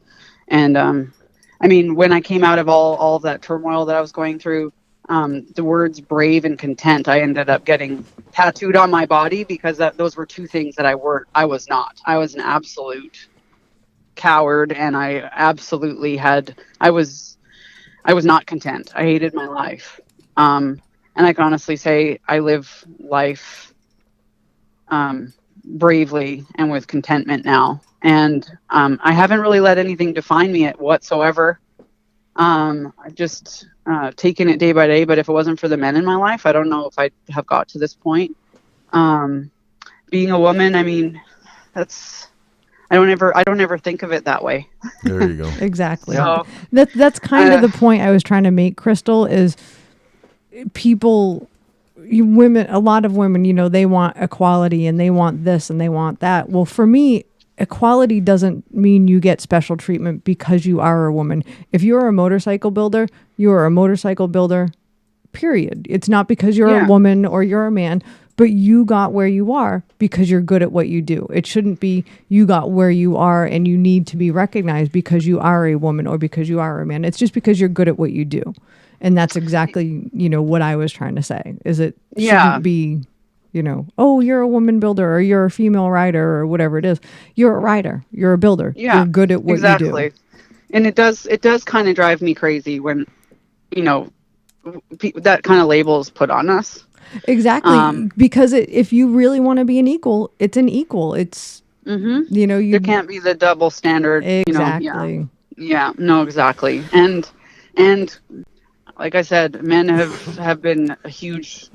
And I mean, when I came out of all of that turmoil that I was going through, the words brave and content, I ended up getting tattooed on my body because those were two things that I was not. I was an absolute coward, and I absolutely I was not content. I hated my life. And I can honestly say I live life bravely and with contentment now. And I haven't really let anything define me whatsoever. I've just taken it day by day. But if it wasn't for the men in my life, I don't know if I'd have got to this point. Being a woman, I mean, I don't ever think of it that way. There you go. Exactly. So, That's kind of the point I was trying to make, Krystal, is people a lot of women, they want equality and they want this and they want that. Well, for me, equality doesn't mean you get special treatment because you are a woman. If you're a motorcycle builder, you are a motorcycle builder, period. It's not because you're a woman or you're a man, but you got where you are because you're good at what you do. It shouldn't be you got where you are and you need to be recognized because you are a woman or because you are a man. It's just because you're good at what you do. And that's exactly, what I was trying to say, is it shouldn't be, oh, you're a woman builder or you're a female rider or whatever it is. You're a rider. You're a builder. Yeah, you're good at what you do. And it does kind of drive me crazy when, that kind of label is put on us. Exactly. Because if you really want to be an equal, it's an equal. It's, there can't be the double standard. Exactly. Yeah, no, exactly. And like I said, men have been a huge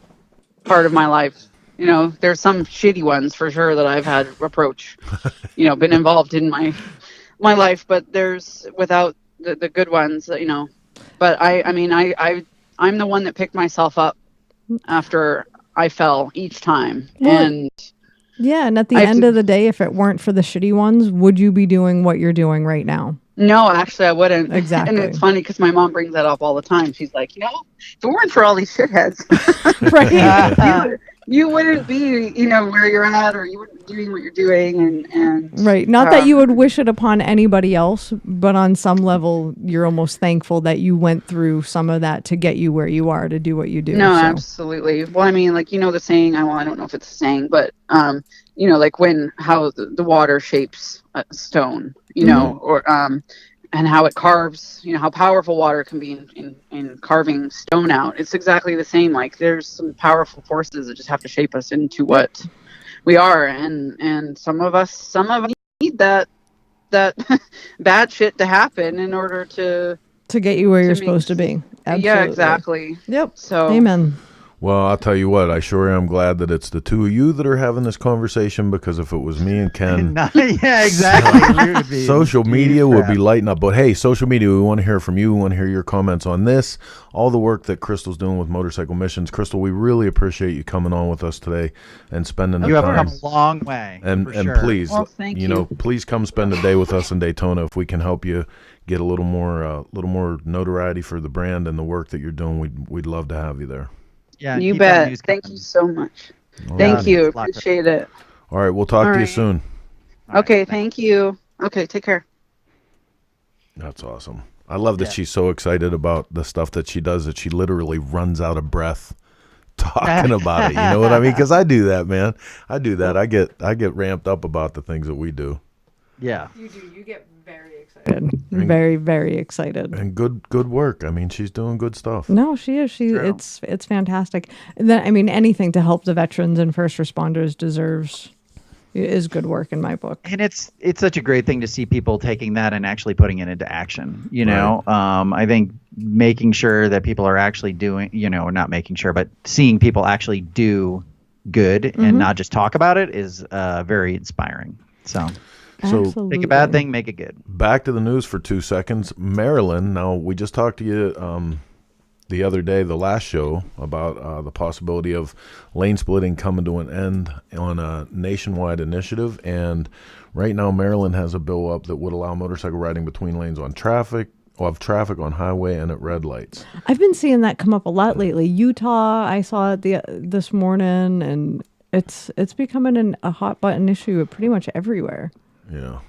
part of my life. There's some shitty ones for sure that I've had approach, been involved in my life, but there's without the good ones, but I'm the one that picked myself up after I fell each time. And at the end of the day, if it weren't for the shitty ones, would you be doing what you're doing right now? No, actually, I wouldn't. Exactly. And it's funny because my mom brings that up all the time. She's like, if it weren't for all these shitheads, right? you wouldn't be, where you're at, or you wouldn't be doing what you're doing. And right. Not that you would wish it upon anybody else, but on some level, you're almost thankful that you went through some of that to get you where you are to do what you do. No, absolutely. Well, the saying, I don't know if it's a saying, but, like how the water shapes a stone, or, and how it carves, how powerful water can be in carving stone out. It's exactly the same. Like there's some powerful forces that just have to shape us into what we are. And some of us need that bad shit to happen in order to get you where you're supposed to be. Absolutely. Yeah, exactly. Yep. So, amen. Well, I'll tell you what, I sure am glad that it's the two of you that are having this conversation, because if it was me and Ken, yeah, exactly. social media would be lighting up. But hey, social media, we want to hear from you. We want to hear your comments on this, all the work that Krystal's doing with Motorcycle Missions. Krystal, we really appreciate you coming on with us today and spending the time. You have come a long way. And please, thank you. Please come spend a day with us in Daytona. If we can help you get a little more notoriety for the brand and the work that you're doing, we'd love to have you there. Yeah, you bet. Thank you so much. Thank you. Appreciate it. All right, we'll talk to you soon. Okay, thank you. Okay, take care. That's awesome. I love that she's so excited about the stuff that she does that she literally runs out of breath talking about it. You know what I mean? Because I do that, man. I do that. I get ramped up about the things that we do. Yeah. You do. You get very excited. Very, very excited. And good work. She's doing good stuff. No, she is. It's fantastic. Anything to help the veterans and first responders is good work in my book. And it's such a great thing to see people taking that and actually putting it into action. I think making sure that people are actually doing, not making sure, but seeing people actually do good and not just talk about it is very inspiring. So Absolutely. Take a bad thing, make it good. Back to the news for 2 seconds. Maryland, now we just talked to you the other day, the last show, about the possibility of lane splitting coming to an end on a nationwide initiative. And right now, Maryland has a bill up that would allow motorcycle riding between lanes on traffic on highway and at red lights. I've been seeing that come up a lot lately. Utah, I saw it this morning, and it's becoming a hot button issue pretty much everywhere. Yeah.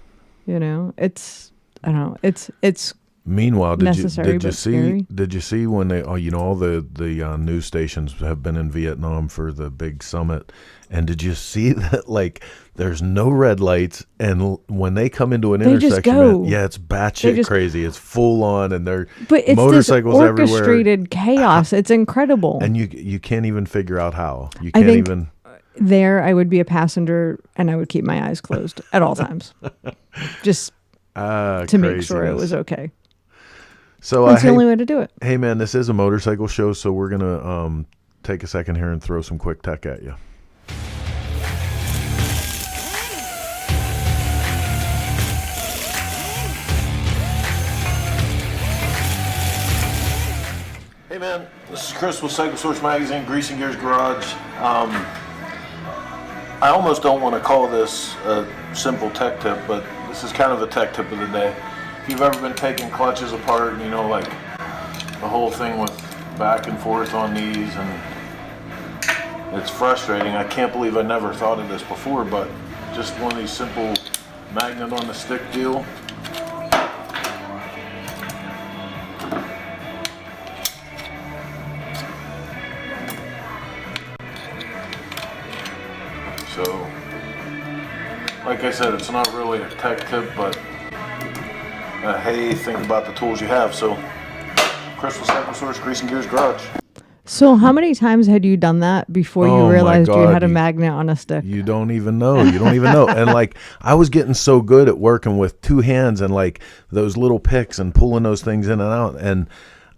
It's I don't know. It's meanwhile, did you see when they all the news stations have been in Vietnam for the big summit, and did you see that there's no red lights, and when they come into an intersection, it's batshit crazy. It's full on, and but it's motorcycles this everywhere. Orchestrated chaos. It's incredible. And you can't even figure out how. You can't even. There, I would be a passenger, and I would keep my eyes closed at all times, just to make sure it was okay. So that's the only way to do it. Hey, man, this is a motorcycle show, so we're gonna take a second here and throw some quick tech at you. Hey man, this is Chris with Cycle Source Magazine, Greasing Gears Garage. I almost don't want to call this a simple tech tip, but this is kind of a tech tip of the day. If you've ever been taking clutches apart, you know, like the whole thing with back and forth on these, and it's frustrating. I can't believe I never thought of this before, but just one of these simple magnet on the stick deal. So, like I said, it's not really a tech tip, but hey, think about the tools you have. So, Krystal Cycle Source, Greasing Gears Garage. So how many times had you done that before you realized you had a magnet on a stick? You don't even know. You don't even know. And like, I was getting so good at working with two hands and like those little picks and pulling those things in and out. And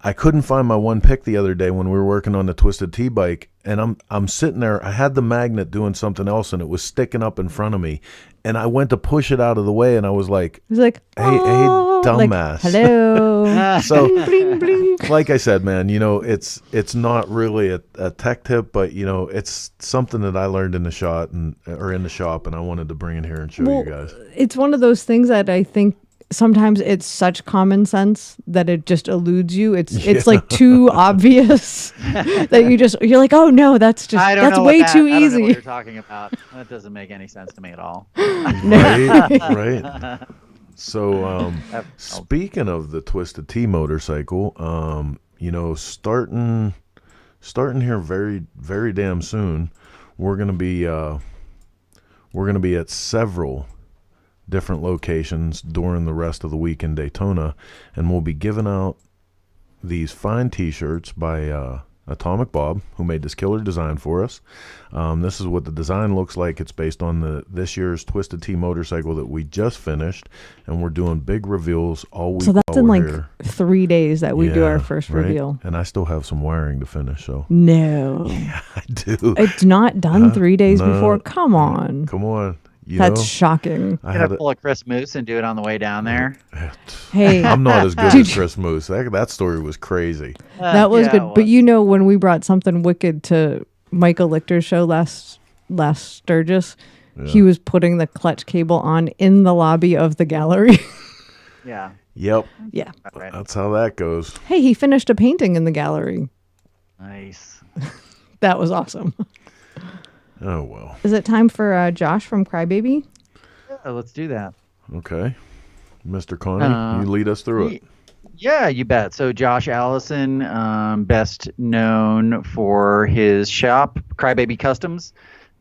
I couldn't find my one pick the other day when we were working on the Twisted T bike. And I'm sitting there. I had the magnet doing something else, and it was sticking up in front of me. And I went to push it out of the way, and I was like, "Hey, dumbass!" Like, hello. So, bling, bling. Like I said, man, you know, it's not really a tech tip, but you know, it's something that I learned in the shop, and I wanted to bring it here and show you guys. It's one of those things that I think sometimes it's such common sense that it just eludes you. It's like too obvious that you're like, oh no, that's way too I don't know easy. what you're talking about. That doesn't make any sense to me at all. Right. So, speaking of the Twisted T motorcycle, you know, starting here very, very damn soon, we're gonna be at several different locations during the rest of the week in Daytona, and we'll be giving out these fine t-shirts by Atomic Bob, who made this killer design for us. This is what the design looks like. It's based on this year's Twisted T motorcycle that we just finished, and we're doing big reveals all week. So that's in like here. 3 days that we do our first reveal. And I still have some wiring to finish, so. No. Yeah, I do. It's not done 3 days before. Come on. Come on. That's shocking. I'm going to pull a Chris Moose and do it on the way down there. Hey. I'm not as good as Chris Moose. That story was crazy. That was good. But you know, when we brought something wicked to Michael Lichter's show last Sturgis, he was putting the clutch cable on in the lobby of the gallery. Yeah. Yep. Yeah. That's how that goes. Hey, he finished a painting in the gallery. Nice. That was awesome. Oh, well. Is it time for Josh from Crybaby? Yeah, let's do that. Okay. Mr. Connie, you lead us through it. Yeah, you bet. So Josh Allison, best known for his shop, Crybaby Customs,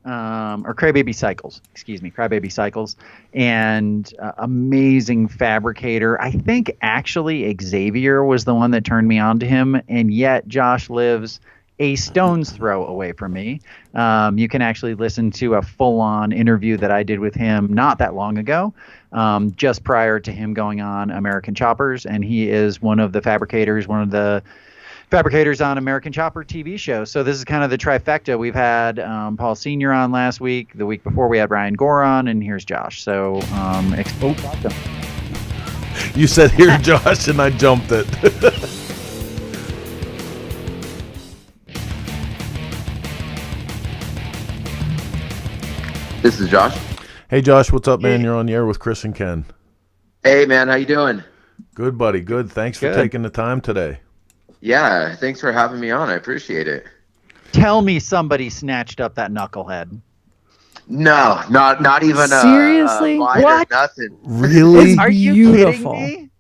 or Crybaby Cycles, Crybaby Cycles, and amazing fabricator. I think actually Xavier was the one that turned me on to him, and yet Josh lives a stone's throw away from me. You can actually listen to a full-on interview that I did with him not that long ago, just prior to him going on American Choppers, and he is one of the fabricators on American Chopper TV show. So this is kind of the trifecta. We've had Paul Sr. on last week. The week before we had Ryan Gore on, and here's Josh. So you said here, Josh, and I jumped it. This is Josh. Hey, Josh, what's up, man? You're on the air with Chris and Ken. Hey, man, how you doing? Good, buddy. Good. Thanks for taking the time today. Yeah, thanks for having me on. I appreciate it. Tell me somebody snatched up that knucklehead. No, not even seriously. What? Nothing. Really? Are you beautiful. kidding me?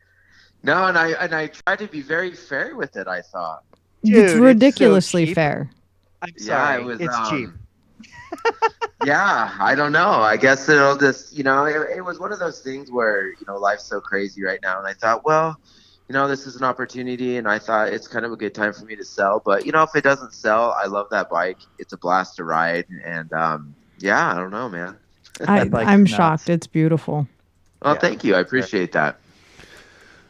No, and I tried to be very fair with it. I thought. Dude, it's so ridiculously cheap. fair. I'm sorry. Yeah, it's cheap. Yeah, I don't know. I guess it'll just, it was one of those things where, life's so crazy right now. And I thought, well, this is an opportunity. And I thought it's kind of a good time for me to sell. But, if it doesn't sell, I love that bike. It's a blast to ride. And, yeah, I don't know, man. I'm shocked. It's beautiful. Well, thank you. I appreciate that.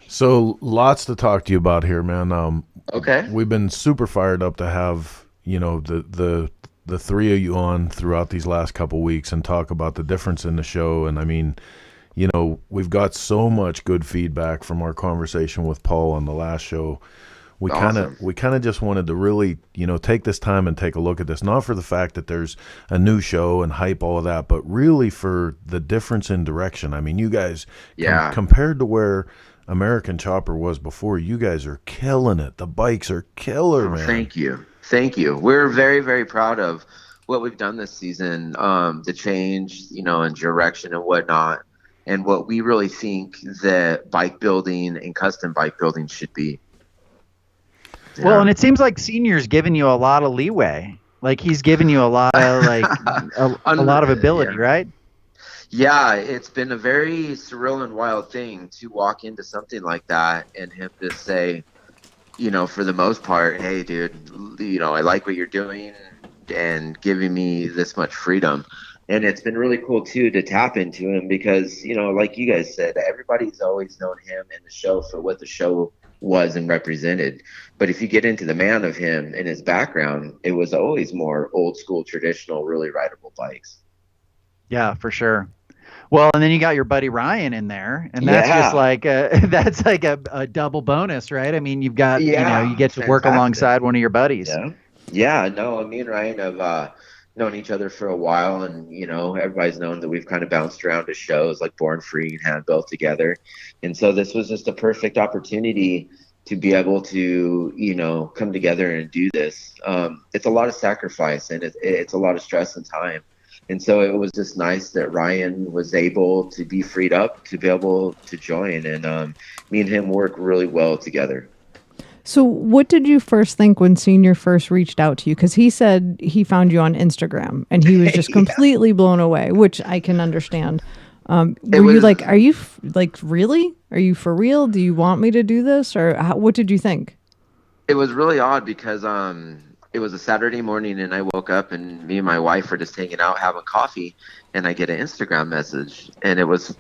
So lots to talk to you about here, man. Okay. We've been super fired up to have, the three of you on throughout these last couple weeks and talk about the difference in the show. And I mean, we've got so much good feedback from our conversation with Paul on the last show Awesome. we kind of just wanted to really, take this time and take a look at this, not for the fact that there's a new show and hype, all of that, but really for the difference in direction. I mean, you guys, compared to where American Chopper was before, you guys are killing it. The bikes are killer, man. Thank you. We're very, very proud of what we've done this season, the change, in direction and whatnot, and what we really think that bike building and custom bike building should be. Yeah. Well, and it seems like Senior's giving you a lot of leeway. Like he's giving you a lot of a lot of ability, right? Yeah, it's been a very surreal and wild thing to walk into something like that and him just say, for the most part, hey, dude, I like what you're doing and giving me this much freedom. And it's been really cool, too, to tap into him because, like you guys said, everybody's always known him in the show for what the show was and represented. But if you get into the man of him and his background, it was always more old school, traditional, really rideable bikes. Yeah, for sure. Well, and then you got your buddy Ryan in there, and that's just like a double bonus, right? I mean, you've got you get to work alongside one of your buddies. Yeah. No, me and Ryan have known each other for a while, and everybody's known that we've kind of bounced around to shows like Born Free and Handbuilt together, and so this was just a perfect opportunity to be able to come together and do this. It's a lot of sacrifice and it's a lot of stress and time. And so it was just nice that Ryan was able to be freed up to be able to join. And me and him work really well together. So what did you first think when Senior first reached out to you? Because he said he found you on Instagram and he was just completely blown away, which I can understand. Were you like, are you really? Are you for real? Do you want me to do this? Or what did you think? It was really odd because it was a Saturday morning and I woke up and me and my wife were just hanging out having coffee and I get an Instagram message and it was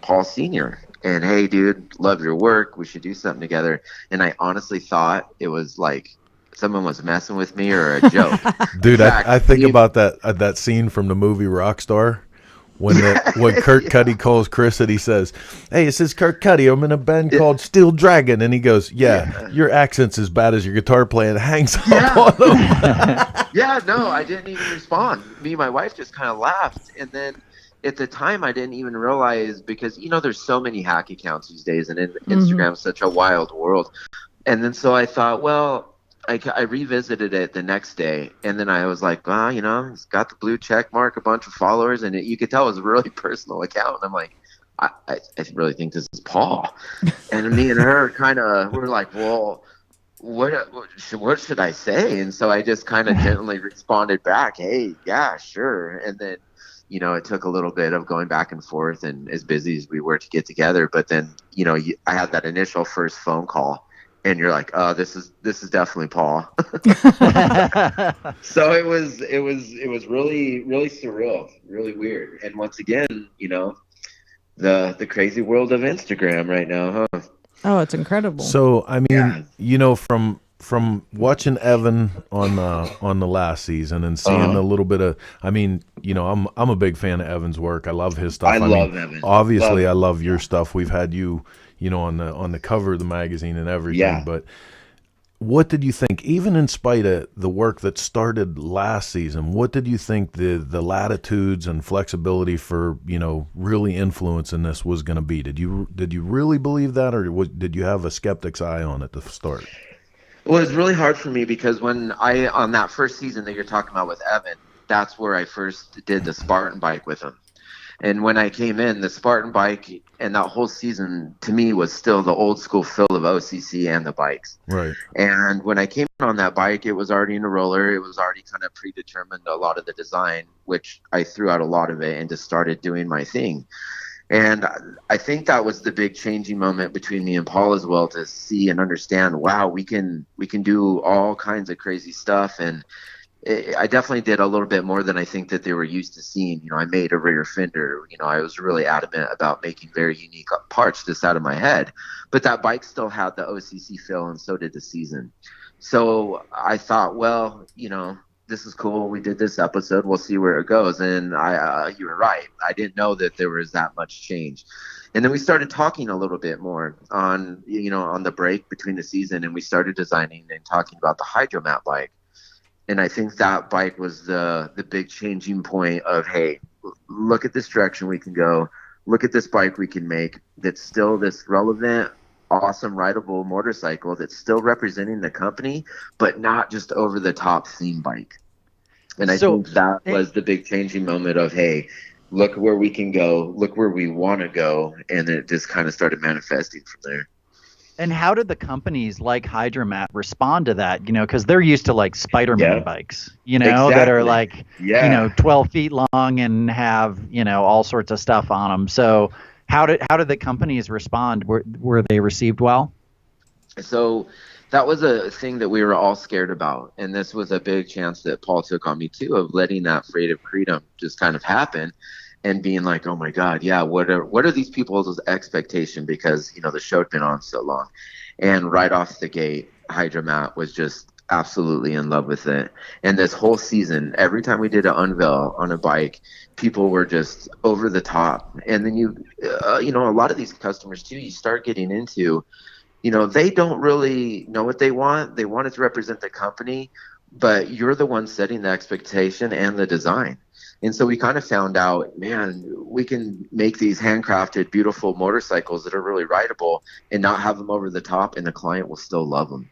Paul Senior and hey dude, love your work, we should do something together. And I honestly thought it was like someone was messing with me or a joke. Dude, I think about that scene from the movie Rockstar when Kurt Cuddy calls Chris and he says, hey, this is Kurt Cuddy, I'm in a band called Steel Dragon, and he goes, your accent's as bad as your guitar playing, hangs up on him. No, I didn't even respond. Me and my wife just kind of laughed, and then at the time I didn't even realize because there's so many hack accounts these days and Instagram's such a wild world. And then so I thought, well, I revisited it the next day, and then I was like, he's got the blue check mark, a bunch of followers, and you could tell it was a really personal account. And I'm like, I really think this is Paul. And me and her we're like, well, what should I say? And so I just kind of gently responded back, hey, yeah, sure. And then, it took a little bit of going back and forth and as busy as we were to get together. But then, I had that initial first phone call. And you're like, oh, this is definitely Paul. So it was really, really surreal, really weird. And once again, the crazy world of Instagram right now, huh? Oh, it's incredible. So I mean, from watching Evan on the last season and seeing a little bit of, I'm a big fan of Evan's work. I love his stuff. I love Evan. Obviously, I love your stuff. We've had you. On the cover of the magazine and everything. Yeah. But what did you think, even in spite of the work that started last season, what did you think the latitudes and flexibility for, really influencing this was going to be? Did you really believe that, or did you have a skeptic's eye on it to start? Well, it was really hard for me because when on that first season that you're talking about with Evan, that's where I first did the Spartan bike with him. And when I came in, the Spartan bike and that whole season to me was still the old school feel of OCC and the bikes. Right. And when I came in on that bike, it was already in a roller. It was already kind of predetermined, a lot of the design, which I threw out a lot of it and just started doing my thing. And I think that was the big changing moment between me and Paul as well, to see and understand, wow, we can do all kinds of crazy stuff. And I definitely did a little bit more than I think that they were used to seeing. I made a rear fender. I was really adamant about making very unique parts just out of my head. But that bike still had the OCC feel, and so did the season. So I thought, well, this is cool. We did this episode. We'll see where it goes. And you were right. I didn't know that there was that much change. And then we started talking a little bit more on, on the break between the season, and we started designing and talking about the Hydromat bike. And I think that bike was the big changing point of, hey, look at this direction we can go. Look at this bike we can make that's still this relevant, awesome rideable motorcycle that's still representing the company, but not just over the top theme bike. And I think that was the big changing moment of, hey, look where we can go, look where we want to go. And it just kind of started manifesting from there. And how did the companies like Hydromat respond to that? Because they're used to like Spider-Man bikes, that are like, 12 feet long and have, all sorts of stuff on them. So how did the companies respond? Were they received well? So that was a thing that we were all scared about. And this was a big chance that Paul took on me too, of letting that creative freedom just kind of happen and being like, oh my God, yeah, what are these people's expectation? Because, the show had been on so long. And right off the gate, Hydromat was just absolutely in love with it. And this whole season, every time we did an unveil on a bike, people were just over the top. And then a lot of these customers too, you start getting into, they don't really know what they want. They want it to represent the company, but you're the one setting the expectation and the design. And so we kind of found out, man, we can make these handcrafted, beautiful motorcycles that are really rideable and not have them over the top, and the client will still love them.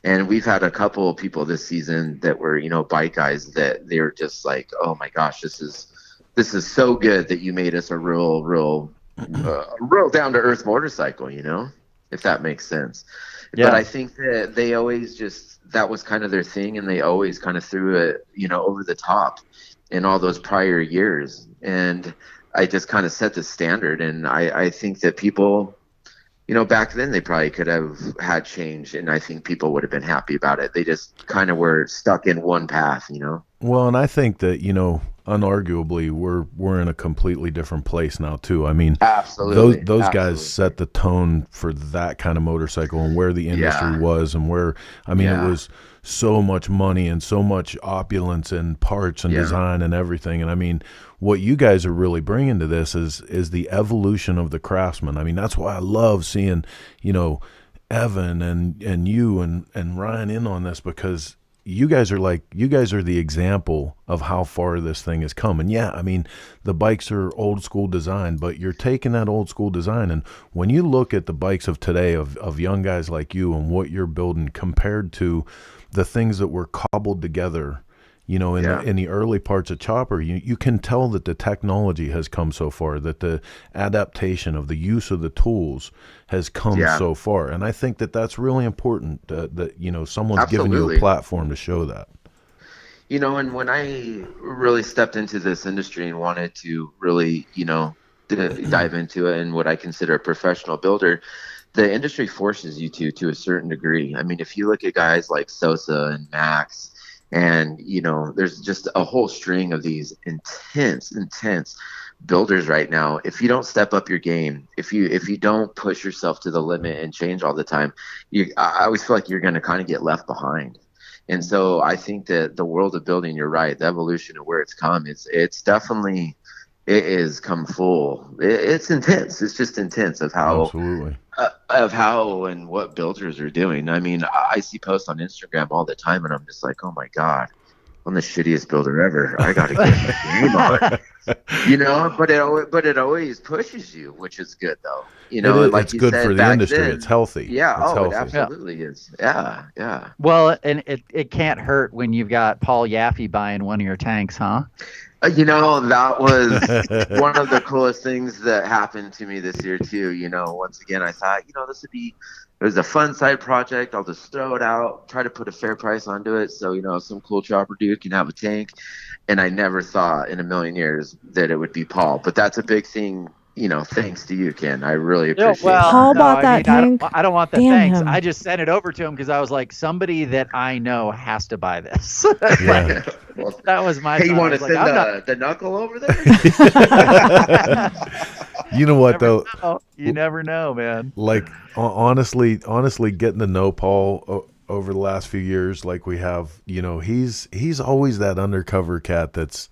And we've had a couple of people this season that were, bike guys that they're just like, oh my gosh, this is so good that you made us a real down to earth motorcycle, if that makes sense. Yeah. But I think that they always that was kind of their thing, and they always kind of threw it, over the top in all those prior years. And I just kind of set the standard. And I think that people, back then they probably could have had change, and I think people would have been happy about it. They just kind of were stuck in one path, Well, and I think that, unarguably we're in a completely different place now too. I mean, absolutely, those guys set the tone for that kind of motorcycle and where the industry was, and where, it was so much money and so much opulence and parts and design and everything. And what you guys are really bringing to this is the evolution of the craftsman. That's why I love seeing, Evan and you and Ryan in on this, because you guys are the example of how far this thing has come. And the bikes are old school design, but you're taking that old school design, and when you look at the bikes of today of young guys like you and what you're building compared to the things that were cobbled together, in the early parts of Chopper, you can tell that the technology has come so far, that the adaptation of the use of the tools has come so far. And I think that that's really important, that someone's given you a platform to show that. And when I really stepped into this industry and wanted to really, dive into it and what I consider a professional builder, the industry forces you to a certain degree. If you look at guys like Sosa and Max, and there's just a whole string of these intense builders right now. If you don't step up your game, if you don't push yourself to the limit and change all the time, I always feel like you're going to kind of get left behind. And so I think that the world of building, you're right, the evolution of where it's come, it's definitely, it is come full. It's intense. It's just intense of how absolutely. Of how and what builders are doing. I see posts on Instagram all the time, and I'm just like, oh my God, I'm the shittiest builder ever. I got to get the game on. But it always pushes you, which is good though. Like it's good for the industry. It's healthy. Yeah. It's healthy. It absolutely is. Yeah. Well, and it can't hurt when you've got Paul Yaffe buying one of your tanks, huh? That was one of the coolest things that happened to me this year too. Once again, I thought, it was a fun side project. I'll just throw it out, try to put a fair price onto it. So, some cool chopper dude can have a tank. And I never thought in a million years that it would be Paul, but that's a big thing. Thanks to you, Ken. I really appreciate it. Paul bought that tank. I don't want the Damn thanks. him. I just sent it over to him because I was like, somebody that I know has to buy this. Yeah. That was my. Hey, you want to send the knuckle over there? You know what though? You never know, man. Like honestly, getting to know Paul over the last few years, like we have, he's always that undercover cat that's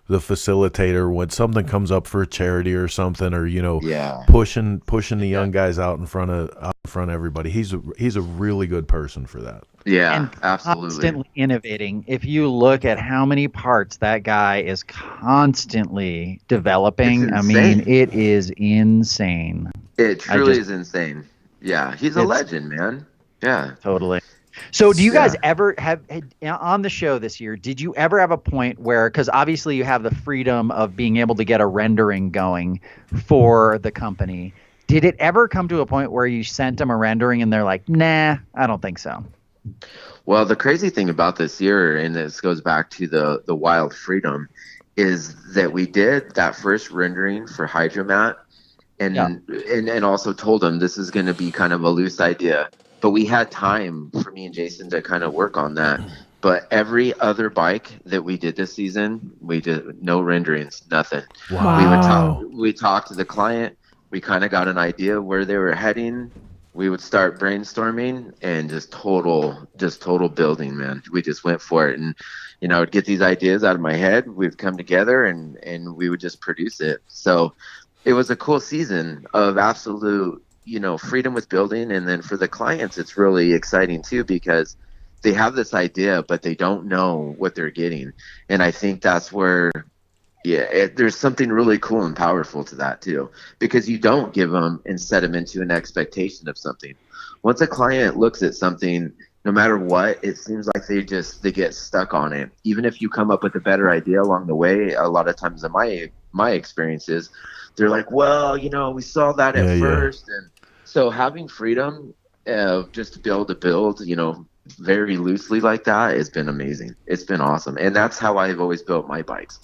the facilitator when something comes up for a charity or something, or Yeah. pushing the young guys out in front of everybody. He's a really good person for that. Yeah, And absolutely. constantly innovating. If you look at how many parts that guy is constantly developing, I mean, it is insane. It truly is insane. Yeah, he's a It's- legend, man. Yeah. Totally. So do you Yeah. guys ever have on the show this year, did you ever have a point where, because obviously you have the freedom of being able to get a rendering going for the company, did it ever come to a point where you sent them a rendering and they're like, nah, I don't think so? Well, the crazy thing about this year, and this goes back to the wild freedom, is that we did that first rendering for Hydromat, and also told them this is going to be kind of a loose idea. But we had time for me and Jason to kind of work on that. But every other bike that we did this season, we did no renderings, nothing. Wow. We talked to the client. We kind of got an idea where they were heading. We would start brainstorming and just total building, man. We just went for it. And, I would get these ideas out of my head. We'd come together and we would just produce it. So it was a cool season of absolute, freedom with building. And then for the clients, it's really exciting too, because they have this idea, but they don't know what they're getting. And I think that's where, there's something really cool and powerful to that too, because you don't give them and set them into an expectation of something. Once a client looks at something, no matter what, it seems like they get stuck on it. Even if you come up with a better idea along the way, a lot of times in my experiences, they're like, well, we saw that at first. And so having freedom just to be able to build, very loosely like that has been amazing. It's been awesome. And that's how I've always built my bikes.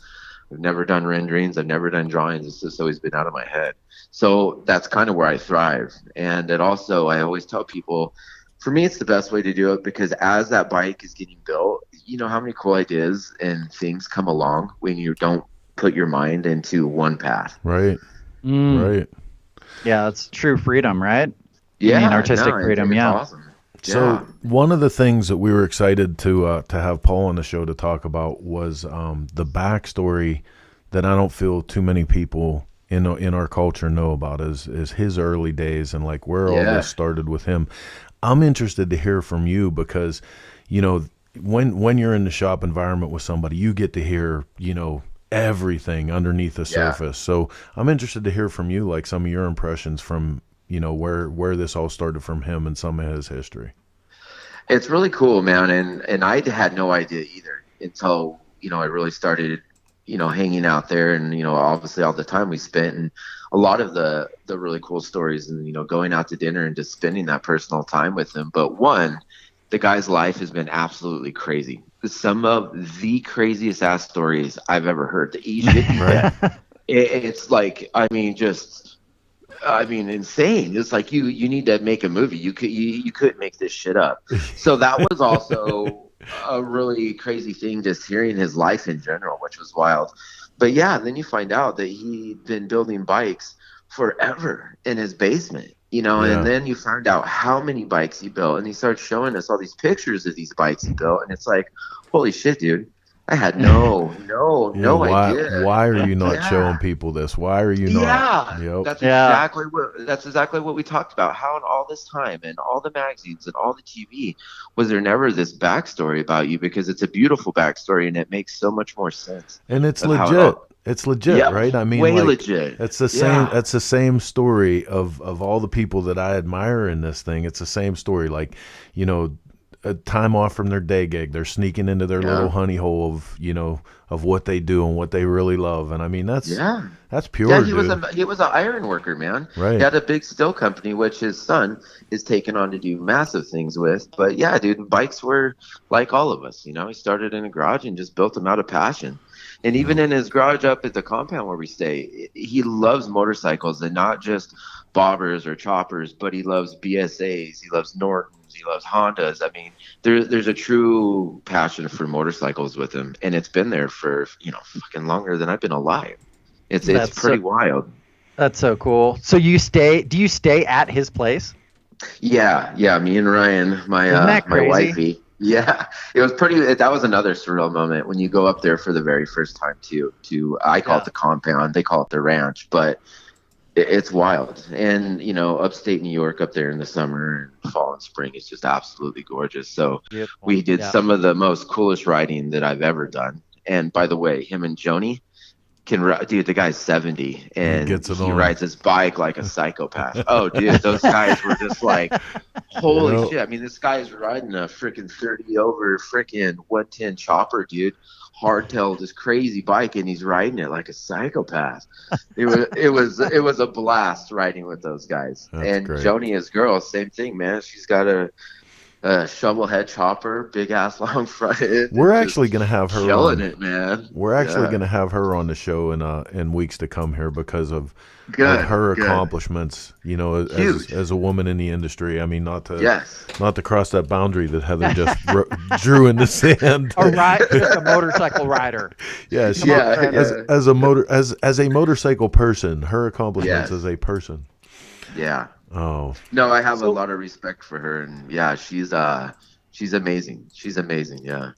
I've never done renderings. I've never done drawings. It's just always been out of my head. So that's kind of where I thrive. And it also, I always tell people, for me, it's the best way to do it, because as that bike is getting built, you know how many cool ideas and things come along when you don't put your mind into one path. Right. Right. Yeah, that's true freedom, right? Yeah. I mean, artistic freedom. It's Yeah. awesome. So one of the things that we were excited to have Paul on the show to talk about was the backstory that I don't feel too many people in our culture know about is his early days and like where all this started with him. I'm interested to hear from you because, when you're in the shop environment with somebody, you get to hear, everything underneath the surface. So I'm interested to hear from you, like some of your impressions from, where this all started from him and some of his history. It's really cool, man. And I had no idea either until, I really started, hanging out there and, obviously all the time we spent and a lot of the really cool stories and, going out to dinner and just spending that personal time with him. But the guy's life has been absolutely crazy. Some of the craziest ass stories I've ever heard. It's like, insane. It's like you need to make a movie. You couldn't make this shit up. So that was also a really crazy thing, just hearing his life in general, which was wild. But yeah, then you find out that he'd been building bikes forever in his basement, and then you find out how many bikes he built, and he starts showing us all these pictures of these bikes he built, and it's like, holy shit, dude. I had no idea. Why are you not showing people this? Why are you not? Yep. That's exactly what we talked about. How in all this time and all the magazines and all the TV was there never this backstory about you? Because it's a beautiful backstory and it makes so much more sense. And it's legit. It's legit, right? I mean, legit. It's the same. It's the same story of all the people that I admire in this thing. It's the same story. Like, a time off from their day gig, they're sneaking into their little honey hole of what they do and what they really love. And I mean, that's pure. Yeah, dude. he was an iron worker, man. Right. He had a big steel company, which his son is taken on to do massive things with. But yeah, dude, bikes were like all of us. He started in a garage and just built them out of passion. And even in his garage up at the compound where we stay, he loves motorcycles, and not just bobbers or choppers, but he loves BSAs, he loves Nortons, he loves Hondas. I mean, there's a true passion for motorcycles with him, and it's been there for fucking longer than I've been alive. It's pretty wild. That's so cool. So do you stay at his place? Yeah, me and Ryan, my wifey. Yeah, it was pretty. That was another surreal moment when you go up there for the very first time too. I call it the compound, they call it the ranch, but it's wild. And upstate New York up there in the summer and fall and spring is just absolutely gorgeous. So Beautiful. we did Yeah. some of the most coolest riding that I've ever done. And by the way, him and Joni can ride. Dude, the guy's 70 and gets it he on. rides his bike like a psychopath. Oh, dude, those guys were just like, holy Yep. shit. I mean, this guy's riding a freaking 30 over freaking 110 chopper, dude. Hardtail, this crazy bike, and he's riding it like a psychopath. It was a blast riding with those guys. That's and great. Joni, his girl, same thing, man. She's got a shovel head chopper, big ass long front end. We're just actually going to have her killing on. it, man. We're actually Yeah. going to have her on the show in weeks to come here because of Good, her good. accomplishments. Huge. As a woman in the industry. I mean, not to Yes. cross that boundary that Heather just drew in the sand. Just a motorcycle rider. Yeah, she, Yeah, as a motorcycle person, her accomplishments Yes. as a person. Yeah. Oh, No, I have a lot of respect for her, and yeah, she's amazing. She's amazing. Yeah.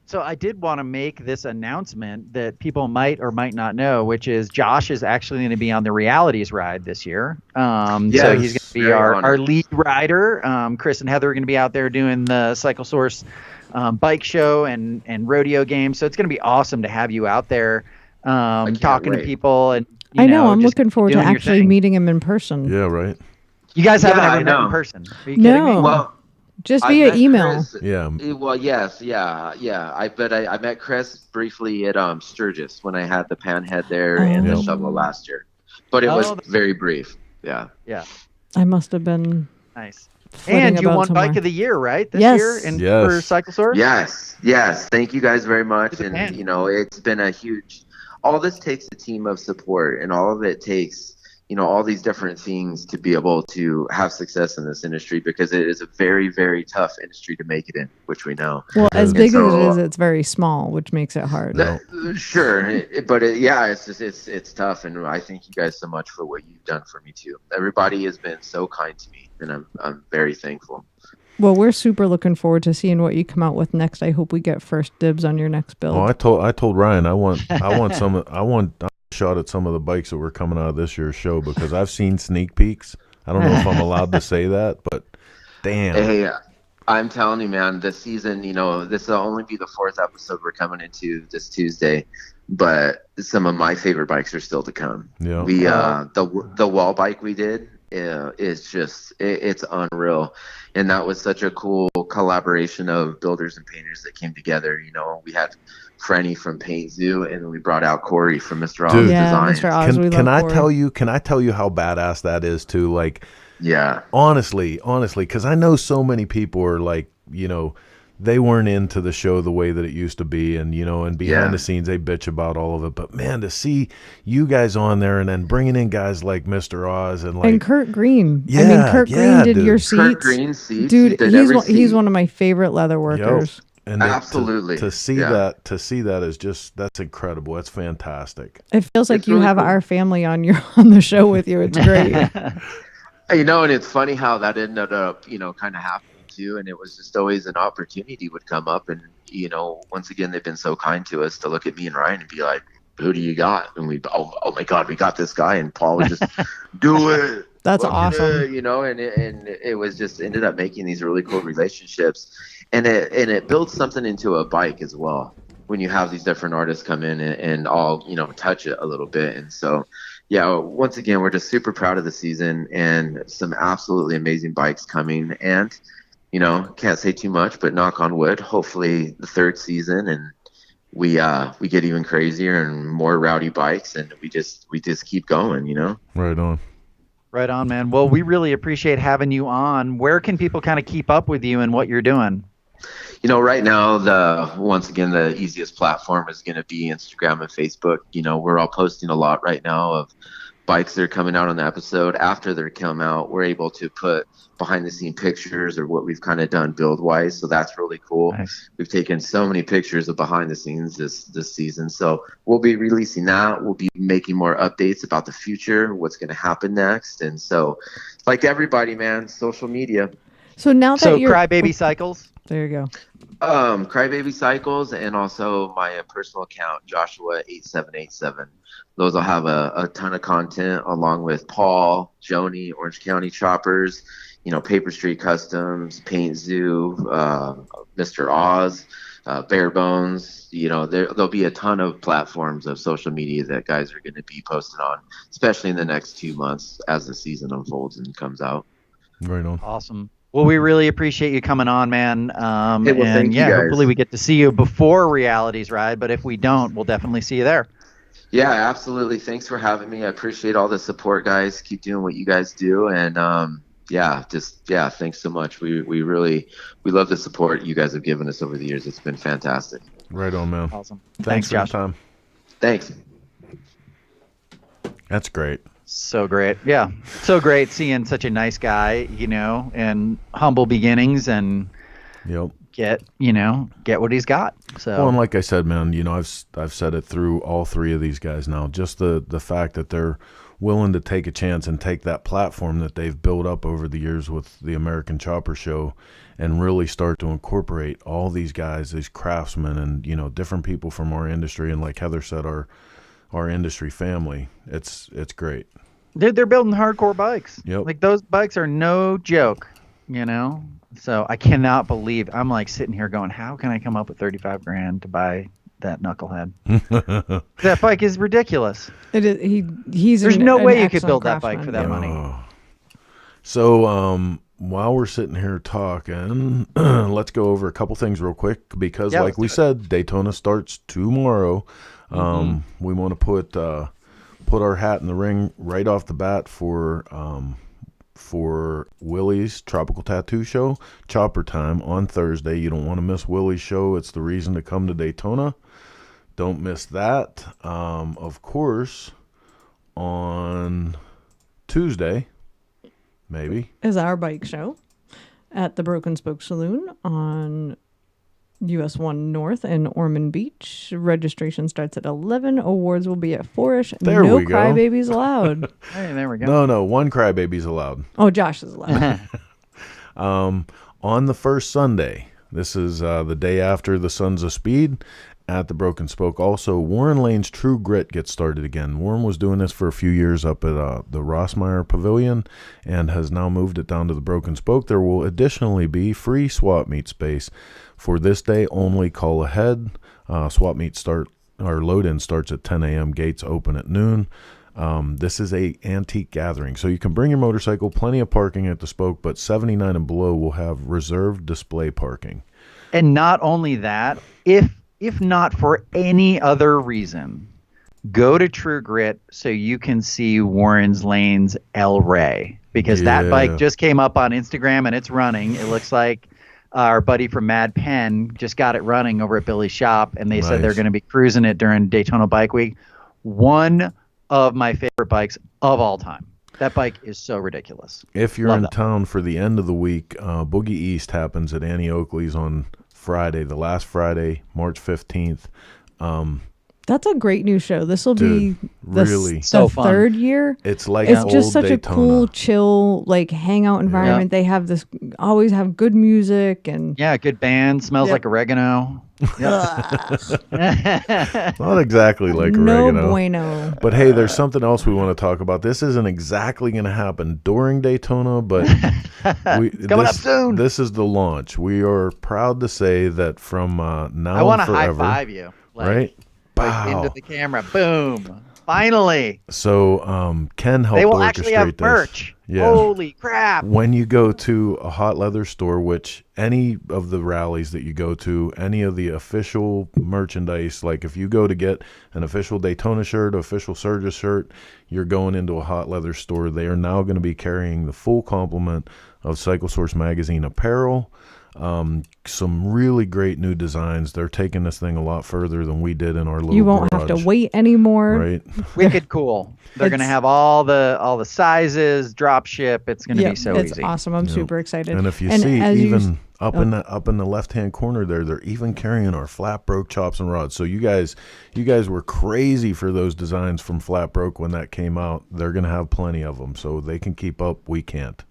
So I did want to make this announcement that people might or might not know, which is Josh is actually going to be on the Realities ride this year. So Yes, he's going to be very our honored. lead rider. Chris and Heather are going to be out there doing the Cycle Source bike show and rodeo game. So it's going to be awesome to have you out there can't talking to wait. people. And I know. I'm just looking forward to doing your actually thing. meeting him in person. yeah, right. You guys haven't Yeah, ever I met know. in person. Are you kidding No. me? Well, Just I via met email. Chris- Yeah. Well, yes, yeah. I met Chris briefly at Sturgis when I had the Panhead there and the Oh. shovel last year, but it was Oh, very brief. Yeah. Yeah. I must have been. Nice. flitting And you about won somewhere. Bike of the Year, right? This Yes. year and Yes. for Cycle Source? Yes. Thank you guys very much. Good man. And it's been a huge. All this takes a team of support, and all of it takes all these different things to be able to have success in this industry, because it is a very, very tough industry to make it in, which we know. Well, as And big as so- it is, it's very small, which makes it hard. Sure, it's just it's tough, and I thank you guys so much for what you've done for me too. Everybody has been so kind to me, and I'm very thankful. Well, we're super looking forward to seeing what you come out with next. I hope we get first dibs on your next build. Oh, I told Ryan I want a shot at some of the bikes that were coming out of this year's show, because I've seen sneak peeks. I don't know if I'm allowed to say that, but damn. Hey, I'm telling you, man, this season, this will only be the 4th episode we're coming into this Tuesday, but some of my favorite bikes are still to come. Yeah. We the wall bike we did is just it's unreal, and that was such a cool collaboration of builders and painters that came together. We had Franny from Paint Zoo, and we brought out Corey from Mr. Oz Dude. yeah, Designs. Mr. Oz, we Can love I Corey. tell you? Can I tell you how badass that is too? Like, Yeah. honestly, because I know so many people are like, they weren't into the show the way that it used to be, and and behind Yeah. the scenes they bitch about all of it. But man, to see you guys on there and then bringing in guys like Mr. Oz and like And Kurt Green. I mean, Yeah, Kurt yeah, Green did dude. your Kurt seats. Green seats. Dude, did he's every he's seat. one of my favorite leather workers. and Absolutely. to see Yeah. that is just that's incredible. That's fantastic. It feels like It's you really have cool. our family on the show with you. It's great. And it's funny how that ended up, kind of happening too. And it was just always an opportunity would come up. And, once again, they've been so kind to us to look at me and Ryan and be like, who do you got? And oh my God, we got this guy. And Paul would just do it. That's Look at awesome. it, and it was just ended up making these really cool relationships. And it builds something into a bike as well, when you have these different artists come in and all, touch it a little bit. And so, yeah, once again, we're just super proud of the season and some absolutely amazing bikes coming. And, can't say too much, but knock on wood, hopefully the 3rd season and we get even crazier and more rowdy bikes, and we just keep going, Right on. Right on, man. Well, we really appreciate having you on. Where can people kind of keep up with you and what you're doing? Right now, once again, the easiest platform is going to be Instagram and Facebook. We're all posting a lot right now of bikes that are coming out on the episode. After they come out, we're able to put behind the scene pictures or what we've kind of done build wise. So that's really cool. Nice. We've taken so many pictures of behind the scenes this season. So we'll be releasing that. We'll be making more updates about the future, what's going to happen next. And so, like everybody, man, social media. So now that So you're Crybaby Cycles? There you go. Crybaby Cycles, and also my personal account, Joshua8787. Those will have a ton of content along with Paul, Joni, Orange County Choppers, Paper Street Customs, Paint Zoo, Mr. Oz, Bare Bones. There'll be a ton of platforms of social media that guys are going to be posted on, especially in the next 2 months as the season unfolds and comes out. Right on. Awesome. Well, we really appreciate you coming on, man. Hey, well, thank you guys. Hopefully we get to see you before Reality's Ride, but if we don't, we'll definitely see you there. Yeah, absolutely. Thanks for having me. I appreciate all the support, guys. Keep doing what you guys do, and thanks so much. We love the support you guys have given us over the years. It's been fantastic. Right on, man. Awesome. Thanks for Josh. your time. Thanks. That's great. So great. Yeah. So great seeing such a nice guy, and humble beginnings, and get what he's got. So Well, and like I said, man, I've said it through all three of these guys now. Just the fact that they're willing to take a chance and take that platform that they've built up over the years with the American Chopper Show and really start to incorporate all these guys, these craftsmen, and different people from our industry, and like Heather said, our industry family. It's great. They're building hardcore bikes. Yep. Like, those bikes are no joke, So I cannot believe, I'm like sitting here going, how can I come up with $35,000 to buy that knucklehead? That bike is ridiculous. It is. He's. There's an no way you could excellent build that bike craftsman. for that money. So while we're sitting here talking, let's go over a couple things real quick, because like we said, Daytona starts tomorrow. We want to put our hat in the ring right off the bat for Willie's Tropical Tattoo Show, Chopper Time on Thursday. You don't want to miss Willie's show. It's the reason to come to Daytona. Don't miss that. Of course, on Tuesday, maybe, is our bike show at the Broken Spoke Saloon on US 1 North in Ormond Beach. Registration starts at 11. Awards will be at 4-ish. There no we go. crybabies allowed. Hey, there we go. No, one crybaby's allowed. Oh, Josh is allowed. On the first Sunday, this is the day after the Sons of Speed at the Broken Spoke. Also, Warren Lane's True Grit gets started again. Warren was doing this for a few years up at the Rossmeyer Pavilion and has now moved it down to the Broken Spoke. There will additionally be free swap meet space for this day only. Call ahead. Swap meet load-in starts at 10 a.m. Gates open at noon. This is a antique gathering, so you can bring your motorcycle. Plenty of parking at the Spoke, but 79 and below will have reserved display parking. And not only that, if not for any other reason, go to True Grit so you can see Warren's Lane's El Rey, because that bike just came up on Instagram and it's running. It looks like our buddy from Mad Pen just got it running over at Billy's shop, and they said they're going to be cruising it during Daytona Bike Week. One of my favorite bikes of all time. That bike is so ridiculous. If you're in town for the end of the week, Boogie East happens at Annie Oakley's on Friday, the last Friday, March 15th. That's a great new show. This will be really the third year. It's like it's old just such Daytona. a cool, chill, like hangout environment. They have always have good music and good band. Smells like oregano. Not exactly like no oregano. Bueno. But hey, there's something else we want to talk about. This isn't exactly going to happen during Daytona, but coming up soon. This is the launch. We are proud to say that from now I want on to forever, high five you, right? Into the camera. Boom. Finally. So Ken helped They will orchestrate actually have merch. this. Yeah. Holy crap. When you go to a hot leather store, which any of the rallies that you go to, any of the official merchandise, like if you go to get an official Daytona shirt, official Surges shirt, you're going into a hot leather store. They are now going to be carrying the full complement of Cycle Source magazine apparel. Some really great new designs. They're taking this thing a lot further than we did in our little You won't garage. have to wait anymore. Right. Wicked cool. They're going to have all the sizes, drop ship. It's going to be so it's easy. awesome. I'm super excited. And if you see even up in the left-hand corner there, they're even carrying our Flat Broke chops and rods. So you guys were crazy for those designs from Flat Broke when that came out. They're going to have plenty of them, so they can keep up. We can't.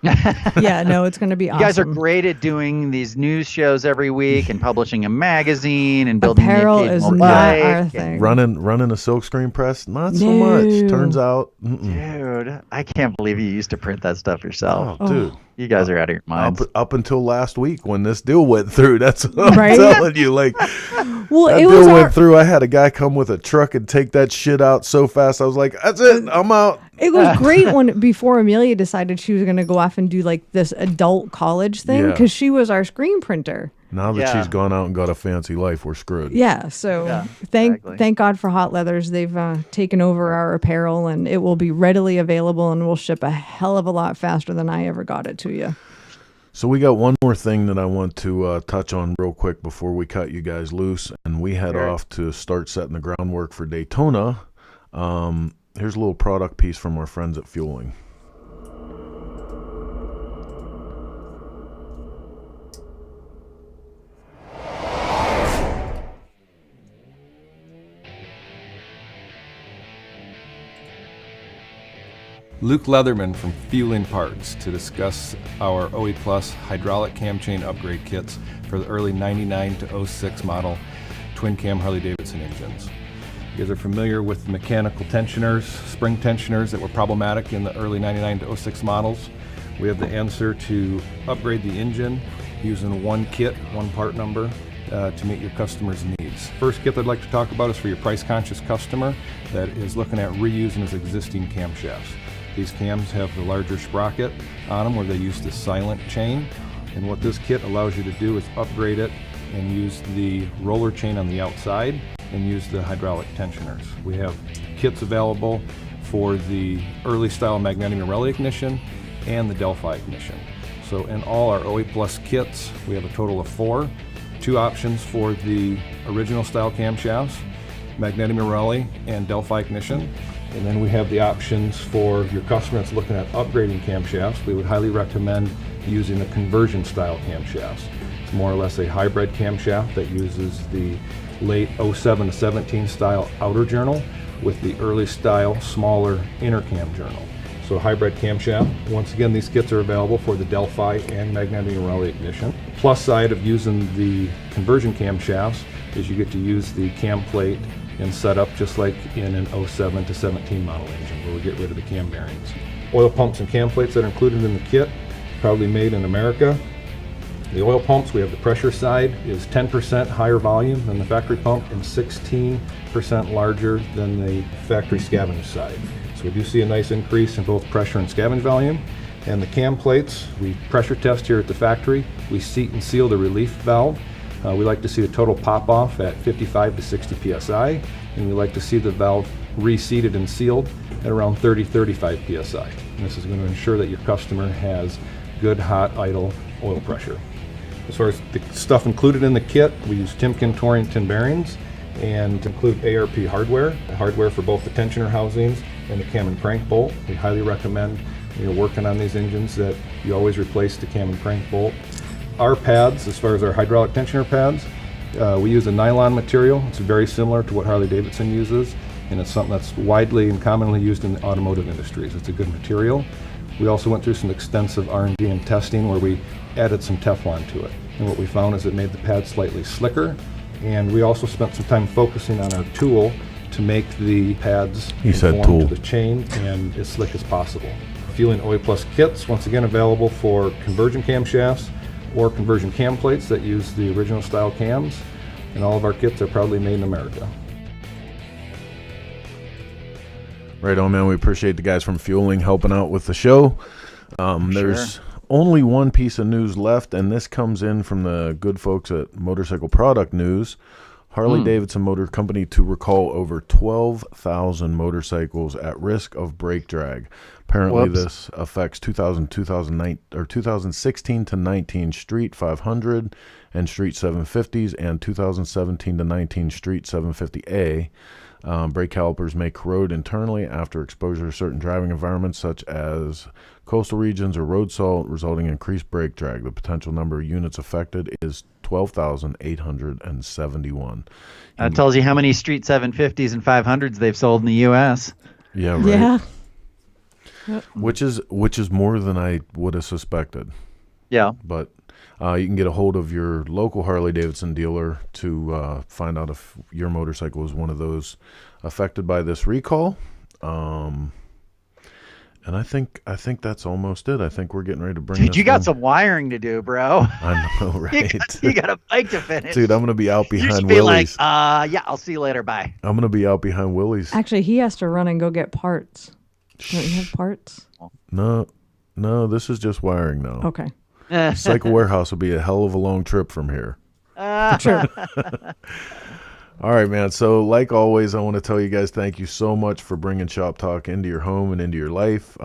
Yeah, no, it's going to be You awesome. guys are great at doing these news shows every week and publishing a magazine and building Apparel the is occasional not bike. our thing. Running a silkscreen press, not so No. much. Turns out, Dude, I can't believe you used to print that stuff yourself. oh, dude. You guys are out of your minds. Up until last week when this deal went through, that's what Right? I'm telling you. Like, Well, that it deal was went through. I had a guy come with a truck and take that shit out so fast. I was like, that's it. I'm out. It was great when before Amelia decided she was going to go off and do like this adult college thing Yeah. because she was our screen printer. Now that Yeah. she's gone out and got a fancy life, we're screwed. Yeah, so Yeah, thank exactly. God for Hot Leathers. They've taken over our apparel and it will be readily available and we'll ship a hell of a lot faster than I ever got it to you. So we got one more thing that I want to touch on real quick before we cut you guys loose, and we head off to start setting the groundwork for Daytona. Here's a little product piece from our friends at Fueling. Luke Leatherman from Fueling Parts to discuss our OE Plus hydraulic cam chain upgrade kits for the early 99 to 06 model twin cam Harley-Davidson engines. You guys are familiar with the mechanical tensioners, spring tensioners that were problematic in the early 99 to 06 models. We have the answer to upgrade the engine using one kit, one part number, to meet your customer's needs. First kit I'd like to talk about is for your price-conscious customer that is looking at reusing his existing camshafts. These cams have the larger sprocket on them where they use the silent chain, and what this kit allows you to do is upgrade it and use the roller chain on the outside and use the hydraulic tensioners. We have kits available for the early style magnetic Morelli ignition and the Delphi ignition. So in all our OE Plus kits, we have a total of 4. 2 options for the original style camshafts, magnetic Morelli and Delphi ignition. And then we have the options for your customer that's looking at upgrading camshafts. We would highly recommend using the conversion style camshafts. It's more or less a hybrid camshaft that uses the late 07 to 17 style outer journal with the early style smaller inner cam journal. So hybrid camshaft. Once again, these kits are available for the Delphi and magnetic Morelli ignition. Plus side of using the conversion camshafts is you get to use the cam plate and set up just like in an 07 to 17 model engine where we get rid of the cam bearings. Oil pumps and cam plates that are included in the kit, proudly made in America. The oil pumps, we have the pressure side is 10% higher volume than the factory pump and 16% larger than the factory scavenge side. So we do see a nice increase in both pressure and scavenge volume. And the cam plates, we pressure test here at the factory. We seat and seal the relief valve. We like to see the total pop off at 55 to 60 psi, and we like to see the valve reseated and sealed at around 30-35 psi. And this is going to ensure that your customer has good hot idle oil pressure. As far as the stuff included in the kit, we use Timken Torrington bearings and include ARP hardware for both the tensioner housings and the cam and crank bolt. We highly recommend when you're working on these engines that you always replace the cam and crank bolt. Our pads, as far as our hydraulic tensioner pads, we use a nylon material. It's very similar to what Harley-Davidson uses, and it's something that's widely and commonly used in the automotive industries. It's a good material. We also went through some extensive R&D and testing where we added some Teflon to it. And what we found is it made the pad slightly slicker, and we also spent some time focusing on our tool to make the pads conform to the chain and as slick as possible. Fueling OE Plus kits, once again available for conversion camshafts or conversion cam plates that use the original style cams, and all of our kits are proudly made in America. Right on, man. We appreciate the guys from Fueling helping out with the show. There's only one piece of news left, and this comes in from the good folks at Motorcycle Product News. Harley-Davidson Motor Company to recall over 12,000 motorcycles at risk of brake drag. Apparently, this affects 2016 to 19 Street 500 and Street 750s and 2017 to 19 Street 750A. Brake calipers may corrode internally after exposure to certain driving environments such as coastal regions or road salt, resulting in increased brake drag. The potential number of units affected is 12,871. That tells you how many Street 750s and 500s they've sold in the U.S. Yeah, right. Yeah. which is more than I would have suspected. Yeah. But you can get a hold of your local Harley Davidson dealer to find out if your motorcycle is one of those affected by this recall. And I think that's almost it. I think we're getting ready to bring. Dude, this you got home. some wiring to do, bro. I know, right? you got a bike to finish. Dude, I'm gonna be out You behind should be like, Willie's. yeah, I'll see you later. Bye. I'm gonna be out behind Willie's. Actually, he has to run and go get parts. Don't you have parts? No, this is just wiring now. Okay. Cycle Warehouse will be a hell of a long trip from here. Sure. All right, man. So, like always, I want to tell you guys thank you so much for bringing Shop Talk into your home and into your life.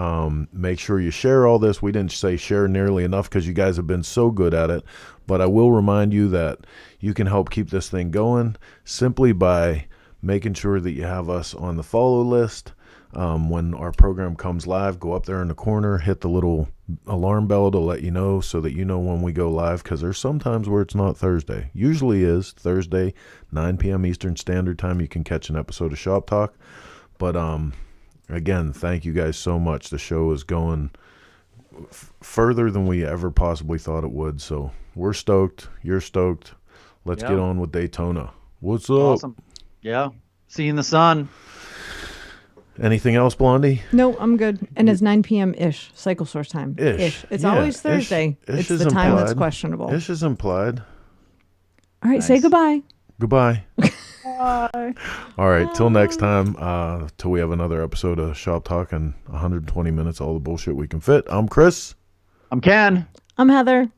Make sure you share all this. We didn't say share nearly enough because you guys have been so good at it. But I will remind you that you can help keep this thing going simply by making sure that you have us on the follow list. When our program comes live, go up there in the corner, hit the little alarm bell to let you know so that you know when we go live, because there's sometimes where it's not Thursday. Usually is Thursday, 9 p.m. Eastern Standard Time. You can catch an episode of Shop Talk. But again, thank you guys so much. The show is going further than we ever possibly thought it would. So we're stoked. You're stoked. Let's get on with Daytona. What's up? Awesome. Yeah. See you in the sun. Anything else, Blondie? No, I'm good. And it's 9 p.m.-ish, Cycle Source time. Ish. It's Yeah, always Thursday. Ish it's is the time that's implied. questionable. Ish is implied. All right, say goodbye. Goodbye. Bye. All right, till next time, till we have another episode of Shop Talk in 120 minutes, all the bullshit we can fit. I'm Chris. I'm Ken. I'm Heather.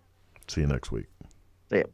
See you next week. See ya.